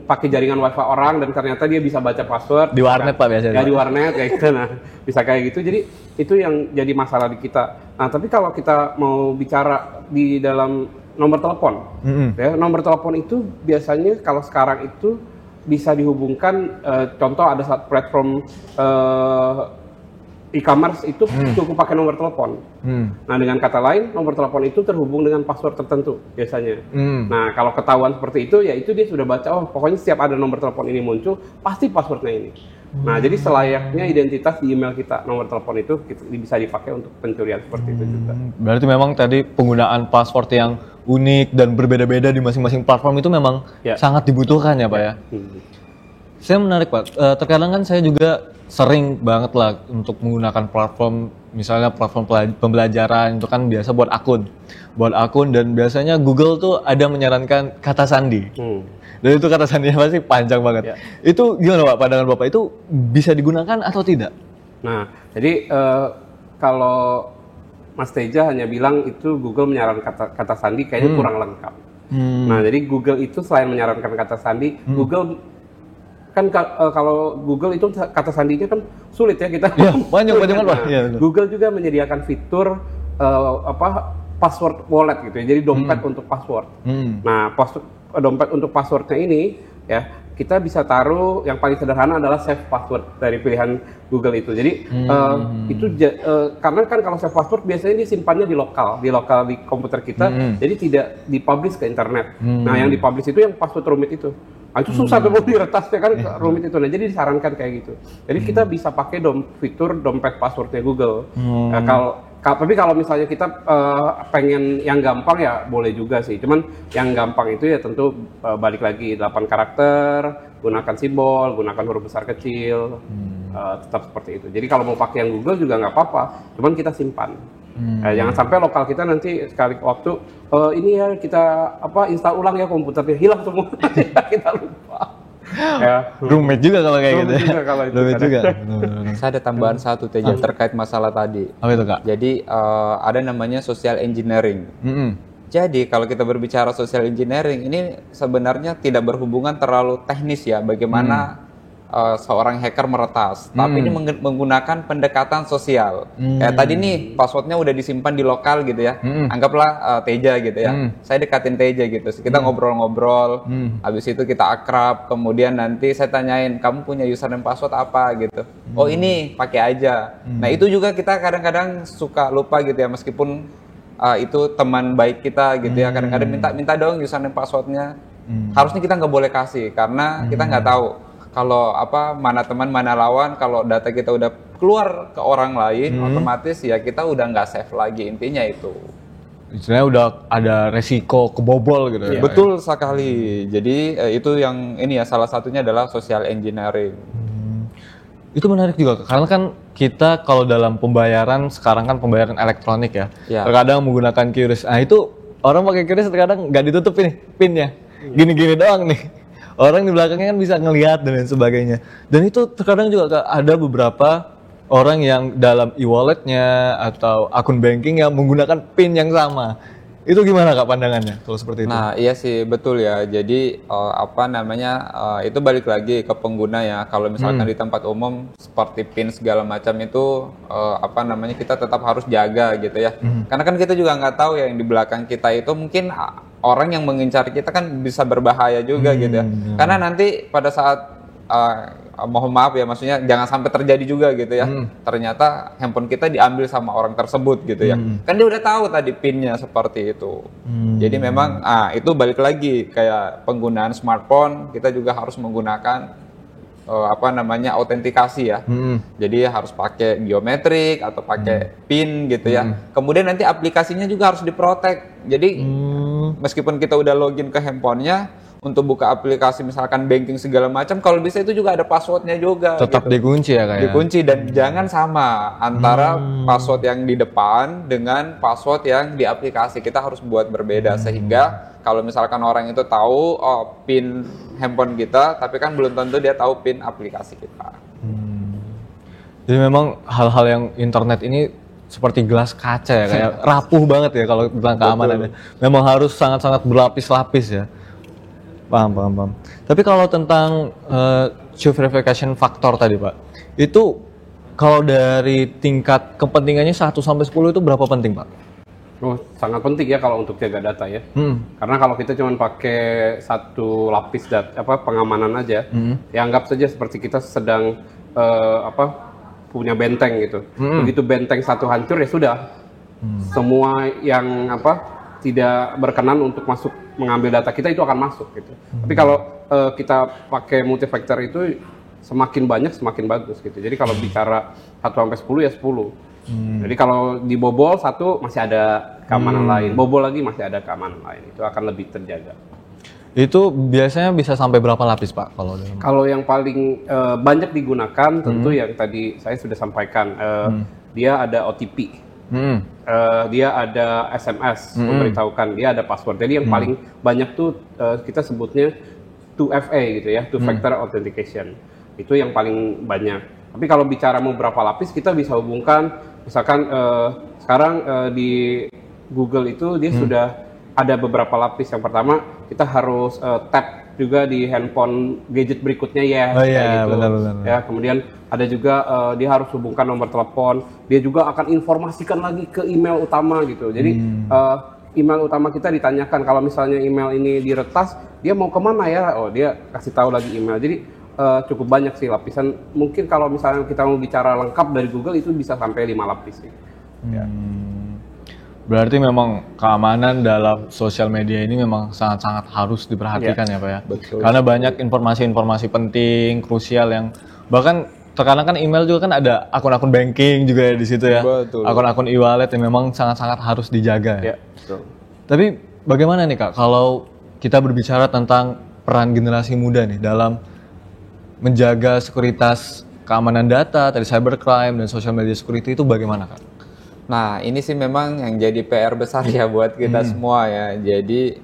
pakai jaringan wifi orang dan ternyata dia bisa baca password di warnet Pak biasanya. Ya di warnet kayak gitu, nah bisa kayak gitu. Jadi itu yang jadi masalah di kita. Nah tapi kalau kita mau bicara di dalam nomor telepon, ya nomor telepon itu biasanya kalau sekarang itu bisa dihubungkan, contoh ada satu platform e-commerce itu cukup pakai nomor telepon. Nah dengan kata lain nomor telepon itu terhubung dengan password tertentu biasanya. Nah kalau ketahuan seperti itu ya itu dia sudah baca, oh pokoknya setiap ada nomor telepon ini muncul pasti passwordnya ini. Nah jadi selayaknya identitas di email kita, nomor telepon itu bisa dipakai untuk pencurian seperti itu juga. Berarti memang tadi penggunaan password yang unik dan berbeda-beda di masing-masing platform itu memang sangat dibutuhkan ya Pak ya. Saya menarik Pak, terkadang kan saya juga sering banget lah untuk menggunakan platform, misalnya platform pembelajaran itu kan biasa buat akun dan biasanya Google tuh ada menyarankan kata sandi. Dan itu kata sandinya pasti panjang banget. Itu gimana Pak, pandangan Bapak itu bisa digunakan atau tidak? Nah, jadi kalau Mas Teja hanya bilang itu Google menyarankan kata sandi kayaknya kurang lengkap. Nah, jadi Google itu selain menyarankan kata sandi, Google kan kalau Google itu kata sandinya kan sulit ya kita. Ya, banyak Pak. Ya, Google juga menyediakan fitur password wallet gitu ya. Jadi dompet untuk password. Nah, dompet untuk passwordnya ini ya kita bisa taruh yang paling sederhana adalah save password dari pilihan Google itu. Jadi karena kan kalau save password biasanya disimpannya di lokal di komputer kita, jadi tidak dipublish ke internet. Nah, yang dipublish itu yang password rumit itu. Nah, itu susah tuh diretasnya kan rumit itu. Nah, jadi disarankan kayak gitu. Jadi kita bisa pakai fitur dompet passwordnya Google. Tapi kalau misalnya kita pengen yang gampang ya boleh juga sih. Cuman yang gampang itu ya tentu balik lagi 8 karakter, gunakan simbol, gunakan huruf besar kecil, tetap seperti itu. Jadi kalau mau pakai yang Google juga nggak apa-apa. Cuman kita simpan. Jangan sampai lokal kita nanti sekali waktu ini ya kita install ulang ya komputernya hilang semua kita lupa. Ya, rumit juga kalau kayak gitu. Rumit juga. Saya ada tambahan satu Teja terkait masalah tadi. Apa itu Kak? Jadi ada namanya social engineering. Jadi kalau kita berbicara social engineering ini sebenarnya tidak berhubungan terlalu teknis ya bagaimana seorang hacker meretas, tapi ini menggunakan pendekatan sosial. Kayak tadi nih passwordnya udah disimpan di lokal gitu ya. Anggaplah Teja gitu ya. Saya dekatin Teja gitu. Kita ngobrol-ngobrol. Habis itu kita akrab. Kemudian nanti saya tanyain, kamu punya username password apa gitu. Oh ini pakai aja. Nah itu juga kita kadang-kadang suka lupa gitu ya meskipun itu teman baik kita gitu ya. Kadang-kadang minta dong username passwordnya. Harusnya kita nggak boleh kasih karena kita nggak tahu. Kalau mana teman mana lawan, kalau data kita udah keluar ke orang lain, otomatis ya kita udah nggak safe lagi, intinya itu. Istilahnya udah ada resiko kebobol gitu ya. Betul sekali. Jadi itu yang ini ya salah satunya adalah social engineering. Itu menarik juga karena kan kita kalau dalam pembayaran sekarang kan pembayaran elektronik ya. Terkadang menggunakan QRIS. Nah itu orang pakai QRIS terkadang nggak ditutup ini pinnya, gini-gini doang nih. Orang di belakangnya kan bisa ngelihat dan lain sebagainya. Dan itu terkadang juga ada beberapa orang yang dalam e-walletnya atau akun banking yang menggunakan PIN yang sama. Itu gimana Kak pandangannya kalau seperti itu? Nah, iya sih betul ya. Jadi itu balik lagi ke pengguna ya. Kalau misalkan di tempat umum seperti PIN segala macam itu kita tetap harus jaga gitu ya. Karena kan kita juga nggak tahu ya yang di belakang kita itu mungkin orang yang mengincar kita kan bisa berbahaya juga gitu ya. Karena nanti pada saat mohon maaf ya, maksudnya jangan sampai terjadi juga gitu ya. Ternyata handphone kita diambil sama orang tersebut gitu ya. Kan dia udah tahu tadi PIN-nya seperti itu. Jadi memang itu balik lagi kayak penggunaan smartphone, kita juga harus menggunakan autentikasi ya. Jadi harus pakai biometrik atau pakai PIN gitu ya. Kemudian nanti aplikasinya juga harus diprotek. Jadi meskipun kita udah login ke handphonenya, untuk buka aplikasi misalkan banking segala macam, kalau bisa itu juga ada passwordnya juga. Tetap gitu. dikunci ya kayak. Dikunci dan jangan sama antara password yang di depan dengan password yang di aplikasi. Kita harus buat berbeda sehingga kalau misalkan orang itu tahu PIN handphone kita, tapi kan belum tentu dia tahu PIN aplikasi kita. Jadi memang hal-hal yang internet ini seperti gelas kaca ya, kayak rapuh banget ya kalau bilang keamanannya. Memang harus sangat-sangat berlapis-lapis ya. Paham. Tapi kalau tentang two verification factor tadi Pak, itu kalau dari tingkat kepentingannya 1 sampai 10 itu berapa penting Pak? Oh, sangat penting ya kalau untuk jaga data ya. Karena kalau kita cuma pakai satu lapis pengamanan aja, ya anggap saja seperti kita sedang punya benteng gitu. Begitu benteng satu hancur ya sudah. Semua yang tidak berkenan untuk masuk mengambil data kita itu akan masuk gitu. Tapi kalau kita pakai multifactor itu semakin banyak semakin bagus gitu. Jadi kalau bicara 1 sampai 10 ya 10. Jadi kalau dibobol satu masih ada keamanan lain, bobol lagi masih ada keamanan lain. Itu akan lebih terjaga. Itu biasanya bisa sampai berapa lapis Pak kalau dalam? Kalau yang paling banyak digunakan tentu yang tadi saya sudah sampaikan, dia ada OTP. Dia ada SMS memberitahukan, dia ada password. Jadi yang paling banyak tuh kita sebutnya 2FA gitu ya, two factor authentication. Itu yang paling banyak. Tapi kalau bicara mau berapa lapis, kita bisa hubungkan, misalkan sekarang di Google itu dia sudah ada beberapa lapis. Yang pertama kita harus tap juga di handphone gadget berikutnya ya. Oh iya, gitu. benar. Ya, kemudian ada juga dia harus hubungkan nomor telepon. Dia juga akan informasikan lagi ke email utama gitu. Jadi email utama kita ditanyakan kalau misalnya email ini diretas, dia mau kemana ya? Oh, dia kasih tahu lagi email. Jadi cukup banyak sih lapisan. Mungkin kalau misalnya kita mau bicara lengkap dari Google itu bisa sampai 5 lapis sih. Ya. Berarti memang keamanan dalam sosial media ini memang sangat-sangat harus diperhatikan ya Pak ya. Betul. Karena banyak informasi-informasi penting, krusial yang bahkan terkadang kan email juga kan ada akun-akun banking juga ya di situ ya. Betul. Akun-akun e-wallet yang memang sangat-sangat harus dijaga ya. Betul. Tapi bagaimana nih Kak kalau kita berbicara tentang peran generasi muda nih dalam menjaga sekuritas keamanan data, dari cybercrime dan social media security itu bagaimana Kak? Nah, ini sih memang yang jadi PR besar ya buat kita semua ya. Jadi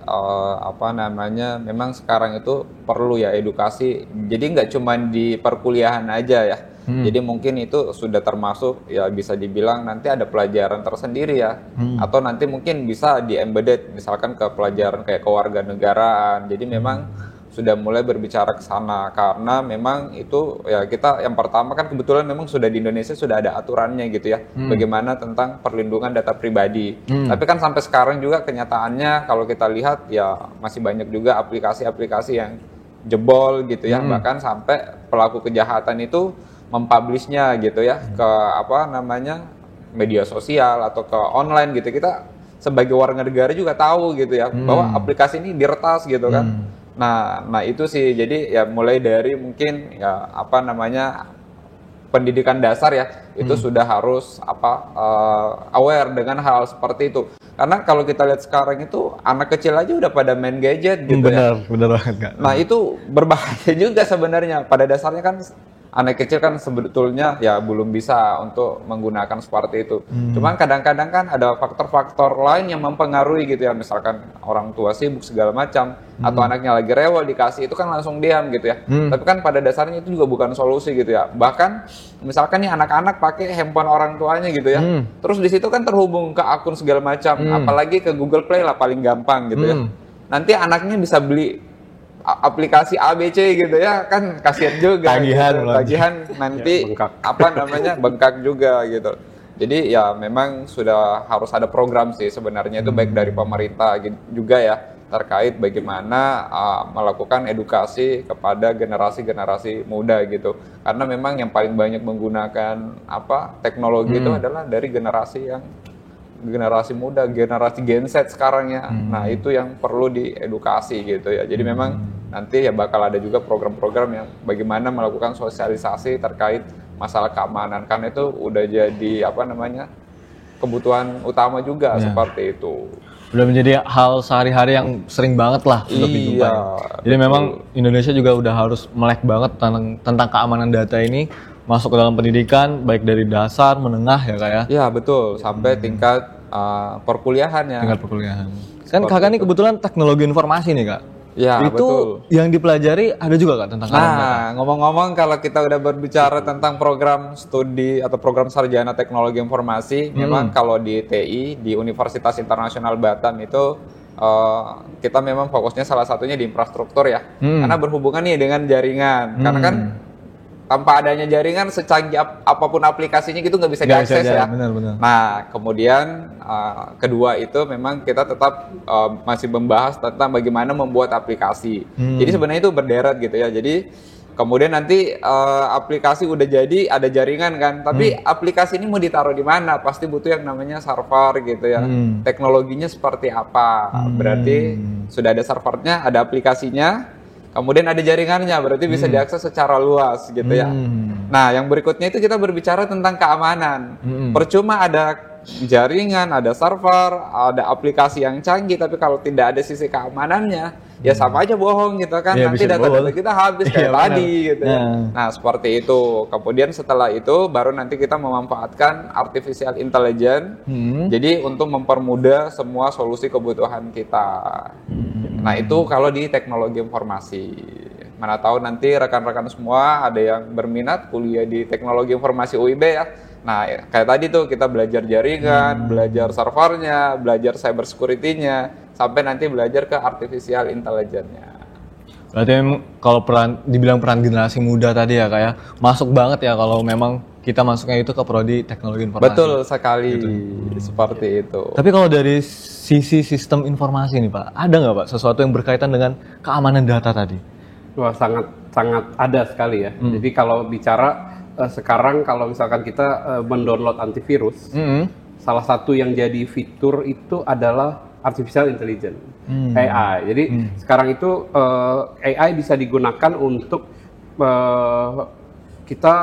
memang sekarang itu perlu ya edukasi. Jadi nggak cuma di perkuliahan aja ya. Jadi mungkin itu sudah termasuk ya bisa dibilang nanti ada pelajaran tersendiri ya. Atau nanti mungkin bisa di-embedded misalkan ke pelajaran kayak kewarganegaraan. Jadi memang sudah mulai berbicara ke sana karena memang itu ya kita yang pertama kan kebetulan memang sudah di Indonesia sudah ada aturannya gitu ya bagaimana tentang perlindungan data pribadi. Tapi kan sampai sekarang juga kenyataannya kalau kita lihat ya masih banyak juga aplikasi-aplikasi yang jebol gitu ya bahkan sampai pelaku kejahatan itu mempublishnya gitu ya ke media sosial atau ke online gitu. Kita sebagai warga negara juga tahu gitu ya bahwa aplikasi ini diretas gitu kan. Nah itu sih jadi ya mulai dari mungkin ya pendidikan dasar ya itu sudah harus aware dengan hal seperti itu karena kalau kita lihat sekarang itu anak kecil aja udah pada main gadget gitu benar banget Kak. Nah itu berbahaya juga sebenarnya pada dasarnya kan anak kecil kan sebetulnya ya belum bisa untuk menggunakan seperti itu. Cuman kadang-kadang kan ada faktor-faktor lain yang mempengaruhi gitu ya, misalkan orang tua sibuk segala macam, atau anaknya lagi rewel dikasih itu kan langsung diam gitu ya. Tapi kan pada dasarnya itu juga bukan solusi gitu ya. Bahkan misalkan nih anak-anak pakai handphone orang tuanya gitu ya, terus di situ kan terhubung ke akun segala macam, apalagi ke Google Play lah paling gampang gitu ya. Nanti anaknya bisa beli aplikasi ABC gitu ya, kan kasihan juga tagihan nanti bengkak juga gitu. Jadi ya memang sudah harus ada program sih sebenarnya itu baik dari pemerintah juga ya, terkait bagaimana melakukan edukasi kepada generasi-generasi muda gitu. Karena memang yang paling banyak menggunakan teknologi itu adalah dari generasi muda, generasi Gen Z sekarang ya. Nah, itu yang perlu diedukasi gitu ya. Jadi memang nanti ya bakal ada juga program-program yang bagaimana melakukan sosialisasi terkait masalah keamanan. Karena itu udah jadi kebutuhan utama juga seperti itu. Udah menjadi hal sehari-hari yang sering banget lah untuk dijumpai. Jadi memang Indonesia juga udah harus melek banget tentang keamanan data ini, masuk ke dalam pendidikan baik dari dasar, menengah ya Kak ya. Iya betul, sampai tingkat perkuliahan ya. Tingkat perkuliahan. Kan Kakak ini kebetulan teknologi informasi nih Kak. Ya, itu betul. Yang dipelajari ada juga Kak tentang keamanan data? Nah, ngomong-ngomong kalau kita udah berbicara tentang program studi atau program sarjana teknologi informasi, memang kalau di TI, di Universitas Internasional Batam itu kita memang fokusnya salah satunya di infrastruktur ya. Karena berhubungan nih dengan jaringan. Karena kan tanpa adanya jaringan secanggih apapun aplikasinya gitu nggak bisa diakses ya. Benar. Nah, kemudian kedua itu memang kita tetap masih membahas tentang bagaimana membuat aplikasi. Jadi sebenarnya itu berderet gitu ya. Jadi kemudian nanti aplikasi udah jadi ada jaringan kan, tapi aplikasi ini mau ditaruh di mana? Pasti butuh yang namanya server gitu ya. Teknologinya seperti apa? Berarti sudah ada servernya, ada aplikasinya. Kemudian ada jaringannya, berarti bisa diakses secara luas gitu ya. Nah, yang berikutnya itu kita berbicara tentang keamanan. Percuma ada jaringan, ada server, ada aplikasi yang canggih, tapi kalau tidak ada sisi keamanannya, ya sama aja bohong gitu kan. Ya, nanti data-data kita habis kayak tadi gitu ya. Nah, seperti itu. Kemudian setelah itu baru nanti kita memanfaatkan artificial intelligence. Jadi untuk mempermudah semua solusi kebutuhan kita. Nah, itu kalau di teknologi informasi. Mana tahu nanti rekan-rekan semua ada yang berminat kuliah di teknologi informasi UIB ya. Nah, kayak tadi tuh kita belajar jaringan, belajar servernya, belajar cyber security-nya, sampai nanti belajar ke artificial intelligence-nya. Berarti kalau dibilang peran generasi muda tadi ya kayak masuk banget ya kalau memang kita masuknya itu ke prodi teknologi informasi. Betul sekali, seperti itu. Tapi kalau dari sisi sistem informasi nih Pak, ada nggak Pak sesuatu yang berkaitan dengan keamanan data tadi? Wah, sangat ada sekali ya. Jadi kalau bicara sekarang kalau misalkan kita mendownload antivirus, salah satu yang jadi fitur itu adalah artificial intelligence, AI. Jadi sekarang itu AI bisa digunakan untuk kita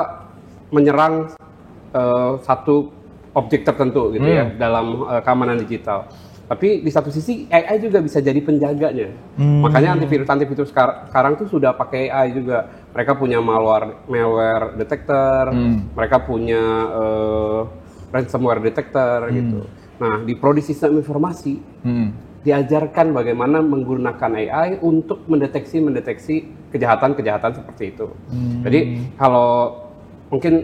menyerang satu objek tertentu gitu ya dalam keamanan digital. Tapi di satu sisi AI juga bisa jadi penjaganya. Makanya antivirus sekarang tuh sudah pakai AI juga. Mereka punya malware detector, mereka punya ransomware detector gitu. Nah, di prodi sistem informasi diajarkan bagaimana menggunakan AI untuk mendeteksi kejahatan-kejahatan seperti itu. Jadi kalau mungkin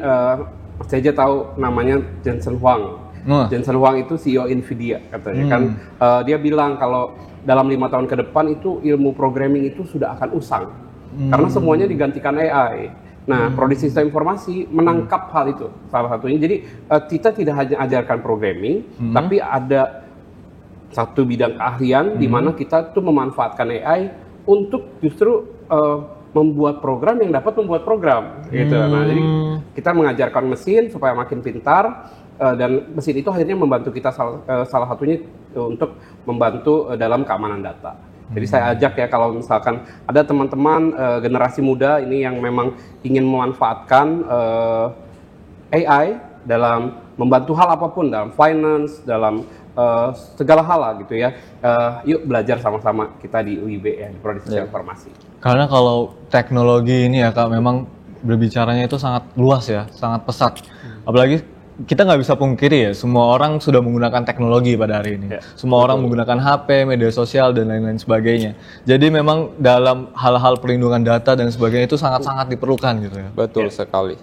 Mas Jaja tahu namanya Jensen Huang. Jensen Huang itu CEO Nvidia katanya kan, dia bilang kalau dalam 5 tahun ke depan itu ilmu programming itu sudah akan usang karena semuanya digantikan AI. Nah, prodi sistem informasi menangkap hal itu salah satunya. Jadi kita tidak hanya ajarkan programming, tapi ada satu bidang keahlian di mana kita tuh memanfaatkan AI untuk justru membuat program yang dapat membuat program gitu. Nah, jadi kita mengajarkan mesin supaya makin pintar. Dan mesin itu akhirnya membantu kita salah satunya untuk membantu dalam keamanan data. Jadi saya ajak ya kalau misalkan ada teman-teman generasi muda ini yang memang ingin memanfaatkan AI dalam membantu hal apapun, dalam finance, dalam segala hal lah gitu ya. Yuk belajar sama-sama kita di UIB ya, di Prodi Sistem Informasi. Karena kalau teknologi ini ya Kak memang berbicaranya itu sangat luas ya, sangat pesat. Apalagi kita nggak bisa pungkiri ya, semua orang sudah menggunakan teknologi pada hari ini. Semua orang menggunakan HP, media sosial, dan lain-lain sebagainya. Jadi memang dalam hal-hal perlindungan data dan sebagainya itu sangat-sangat diperlukan gitu ya. Betul sekali.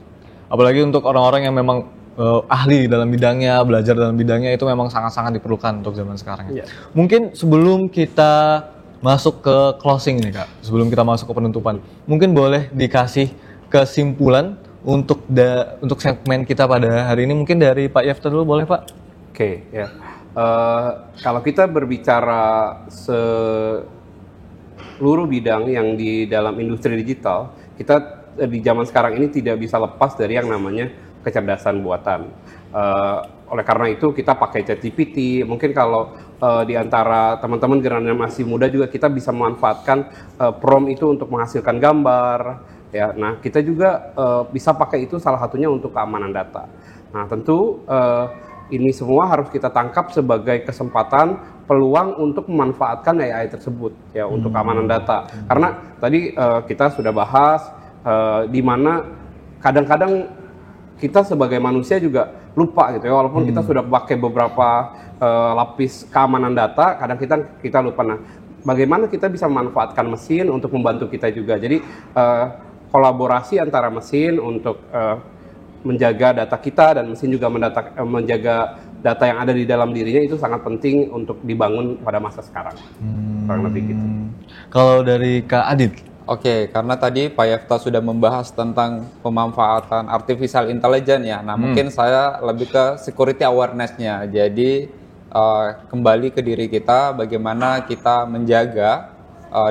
Apalagi untuk orang-orang yang memang ahli dalam bidangnya, belajar dalam bidangnya, itu memang sangat-sangat diperlukan untuk zaman sekarang. Mungkin sebelum kita masuk ke closing nih Kak, sebelum kita masuk ke penutupan, mungkin boleh dikasih kesimpulan untuk segmen kita pada hari ini. Mungkin dari Pak Yefta dulu, boleh Pak? Oke, ya. Kalau kita berbicara seluruh bidang yang di dalam industri digital, kita di zaman sekarang ini tidak bisa lepas dari yang namanya kecerdasan buatan. Oleh karena itu kita pakai ChatGPT. Mungkin kalau di antara teman-teman generasi masih muda juga kita bisa memanfaatkan prompt itu untuk menghasilkan gambar. Ya, nah kita juga bisa pakai itu salah satunya untuk keamanan data. Nah tentu ini semua harus kita tangkap sebagai kesempatan, peluang untuk memanfaatkan AI tersebut ya untuk keamanan data. Karena tadi kita sudah bahas di mana kadang-kadang kita sebagai manusia juga lupa gitu ya, walaupun kita sudah pakai beberapa lapis keamanan data, kadang kita lupa. Nah, bagaimana kita bisa memanfaatkan mesin untuk membantu kita juga. Jadi kolaborasi antara mesin untuk menjaga data kita dan mesin juga menjaga data yang ada di dalam dirinya itu sangat penting untuk dibangun pada masa sekarang. Kurang lebih gitu. Kalau dari Kak Adit? Oke, karena tadi Pak Yefta sudah membahas tentang pemanfaatan artificial intelligence ya. Nah, mungkin saya lebih ke security awareness-nya. Jadi kembali ke diri kita, bagaimana kita menjaga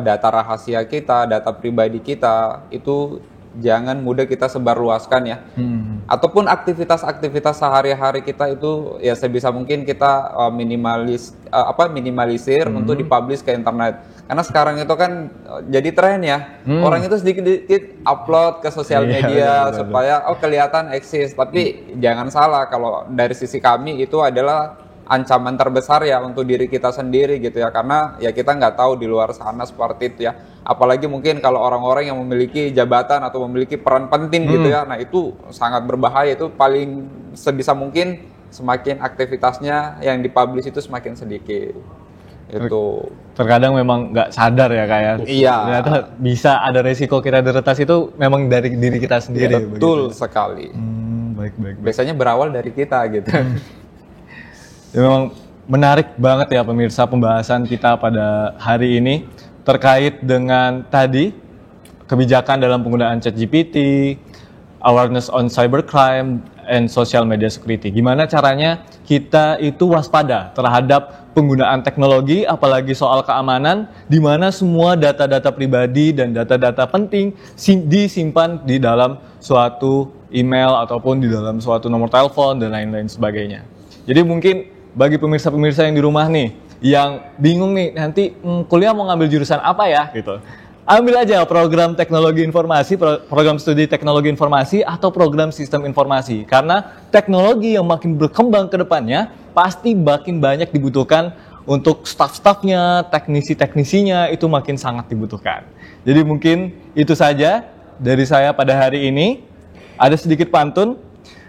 data rahasia kita, data pribadi kita itu jangan mudah kita sebarluaskan ya. Ataupun aktivitas-aktivitas sehari-hari kita itu ya sebisa mungkin kita minimalisir untuk dipublish ke internet. Karena sekarang itu kan jadi tren ya. Orang itu sedikit-sedikit upload ke sosial media supaya kelihatan eksis. Tapi jangan salah, kalau dari sisi kami itu adalah ancaman terbesar ya untuk diri kita sendiri gitu ya, karena ya kita nggak tahu di luar sana seperti itu ya, apalagi mungkin kalau orang-orang yang memiliki jabatan atau memiliki peran penting gitu ya, nah itu sangat berbahaya. Itu paling sebisa mungkin semakin aktivitasnya yang dipublish itu semakin sedikit. Itu terkadang memang nggak sadar ya kayak ternyata bisa ada resiko kita diretas itu memang dari diri kita sendiri. Ya, betul sekali. Baik. Biasanya berawal dari kita gitu. Ya, memang menarik banget ya pemirsa pembahasan kita pada hari ini terkait dengan tadi kebijakan dalam penggunaan ChatGPT, awareness on cybercrime, and social media security. Gimana caranya kita itu waspada terhadap penggunaan teknologi, apalagi soal keamanan, di mana semua data-data pribadi dan data-data penting disimpan di dalam suatu email ataupun di dalam suatu nomor telepon dan lain-lain sebagainya. Jadi mungkin bagi pemirsa-pemirsa yang di rumah nih, yang bingung nih nanti kuliah mau ngambil jurusan apa ya gitu. Ambil aja program teknologi informasi, program studi teknologi informasi atau program sistem informasi. Karena teknologi yang makin berkembang ke depannya pasti makin banyak dibutuhkan untuk staff-staffnya, teknisi-teknisinya itu makin sangat dibutuhkan. Jadi mungkin itu saja dari saya pada hari ini. Ada sedikit pantun.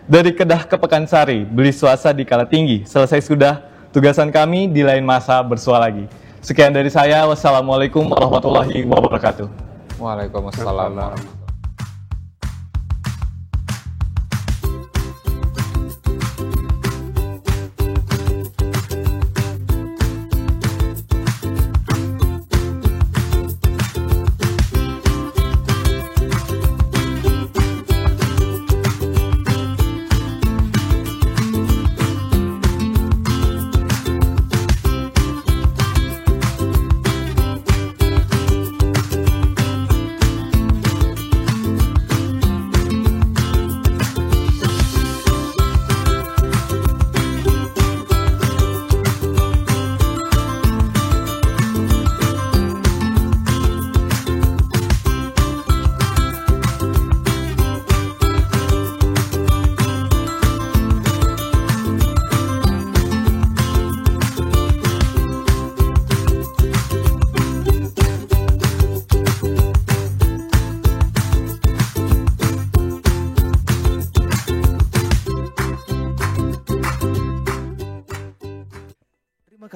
Dari Kedah ke Pekansari, beli swasta di Kala Tinggi. Selesai sudah tugasan kami, di lain masa bersua lagi. Sekian dari saya, wassalamualaikum warahmatullahi wabarakatuh. Waalaikumsalam.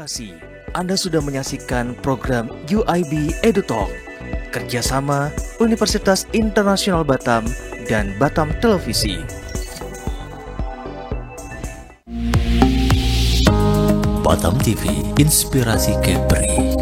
kasih. Anda sudah menyaksikan program UIB EduTalk, kerjasama Universitas Internasional Batam dan Batam Televisi. Batam TV, inspirasi Kepri.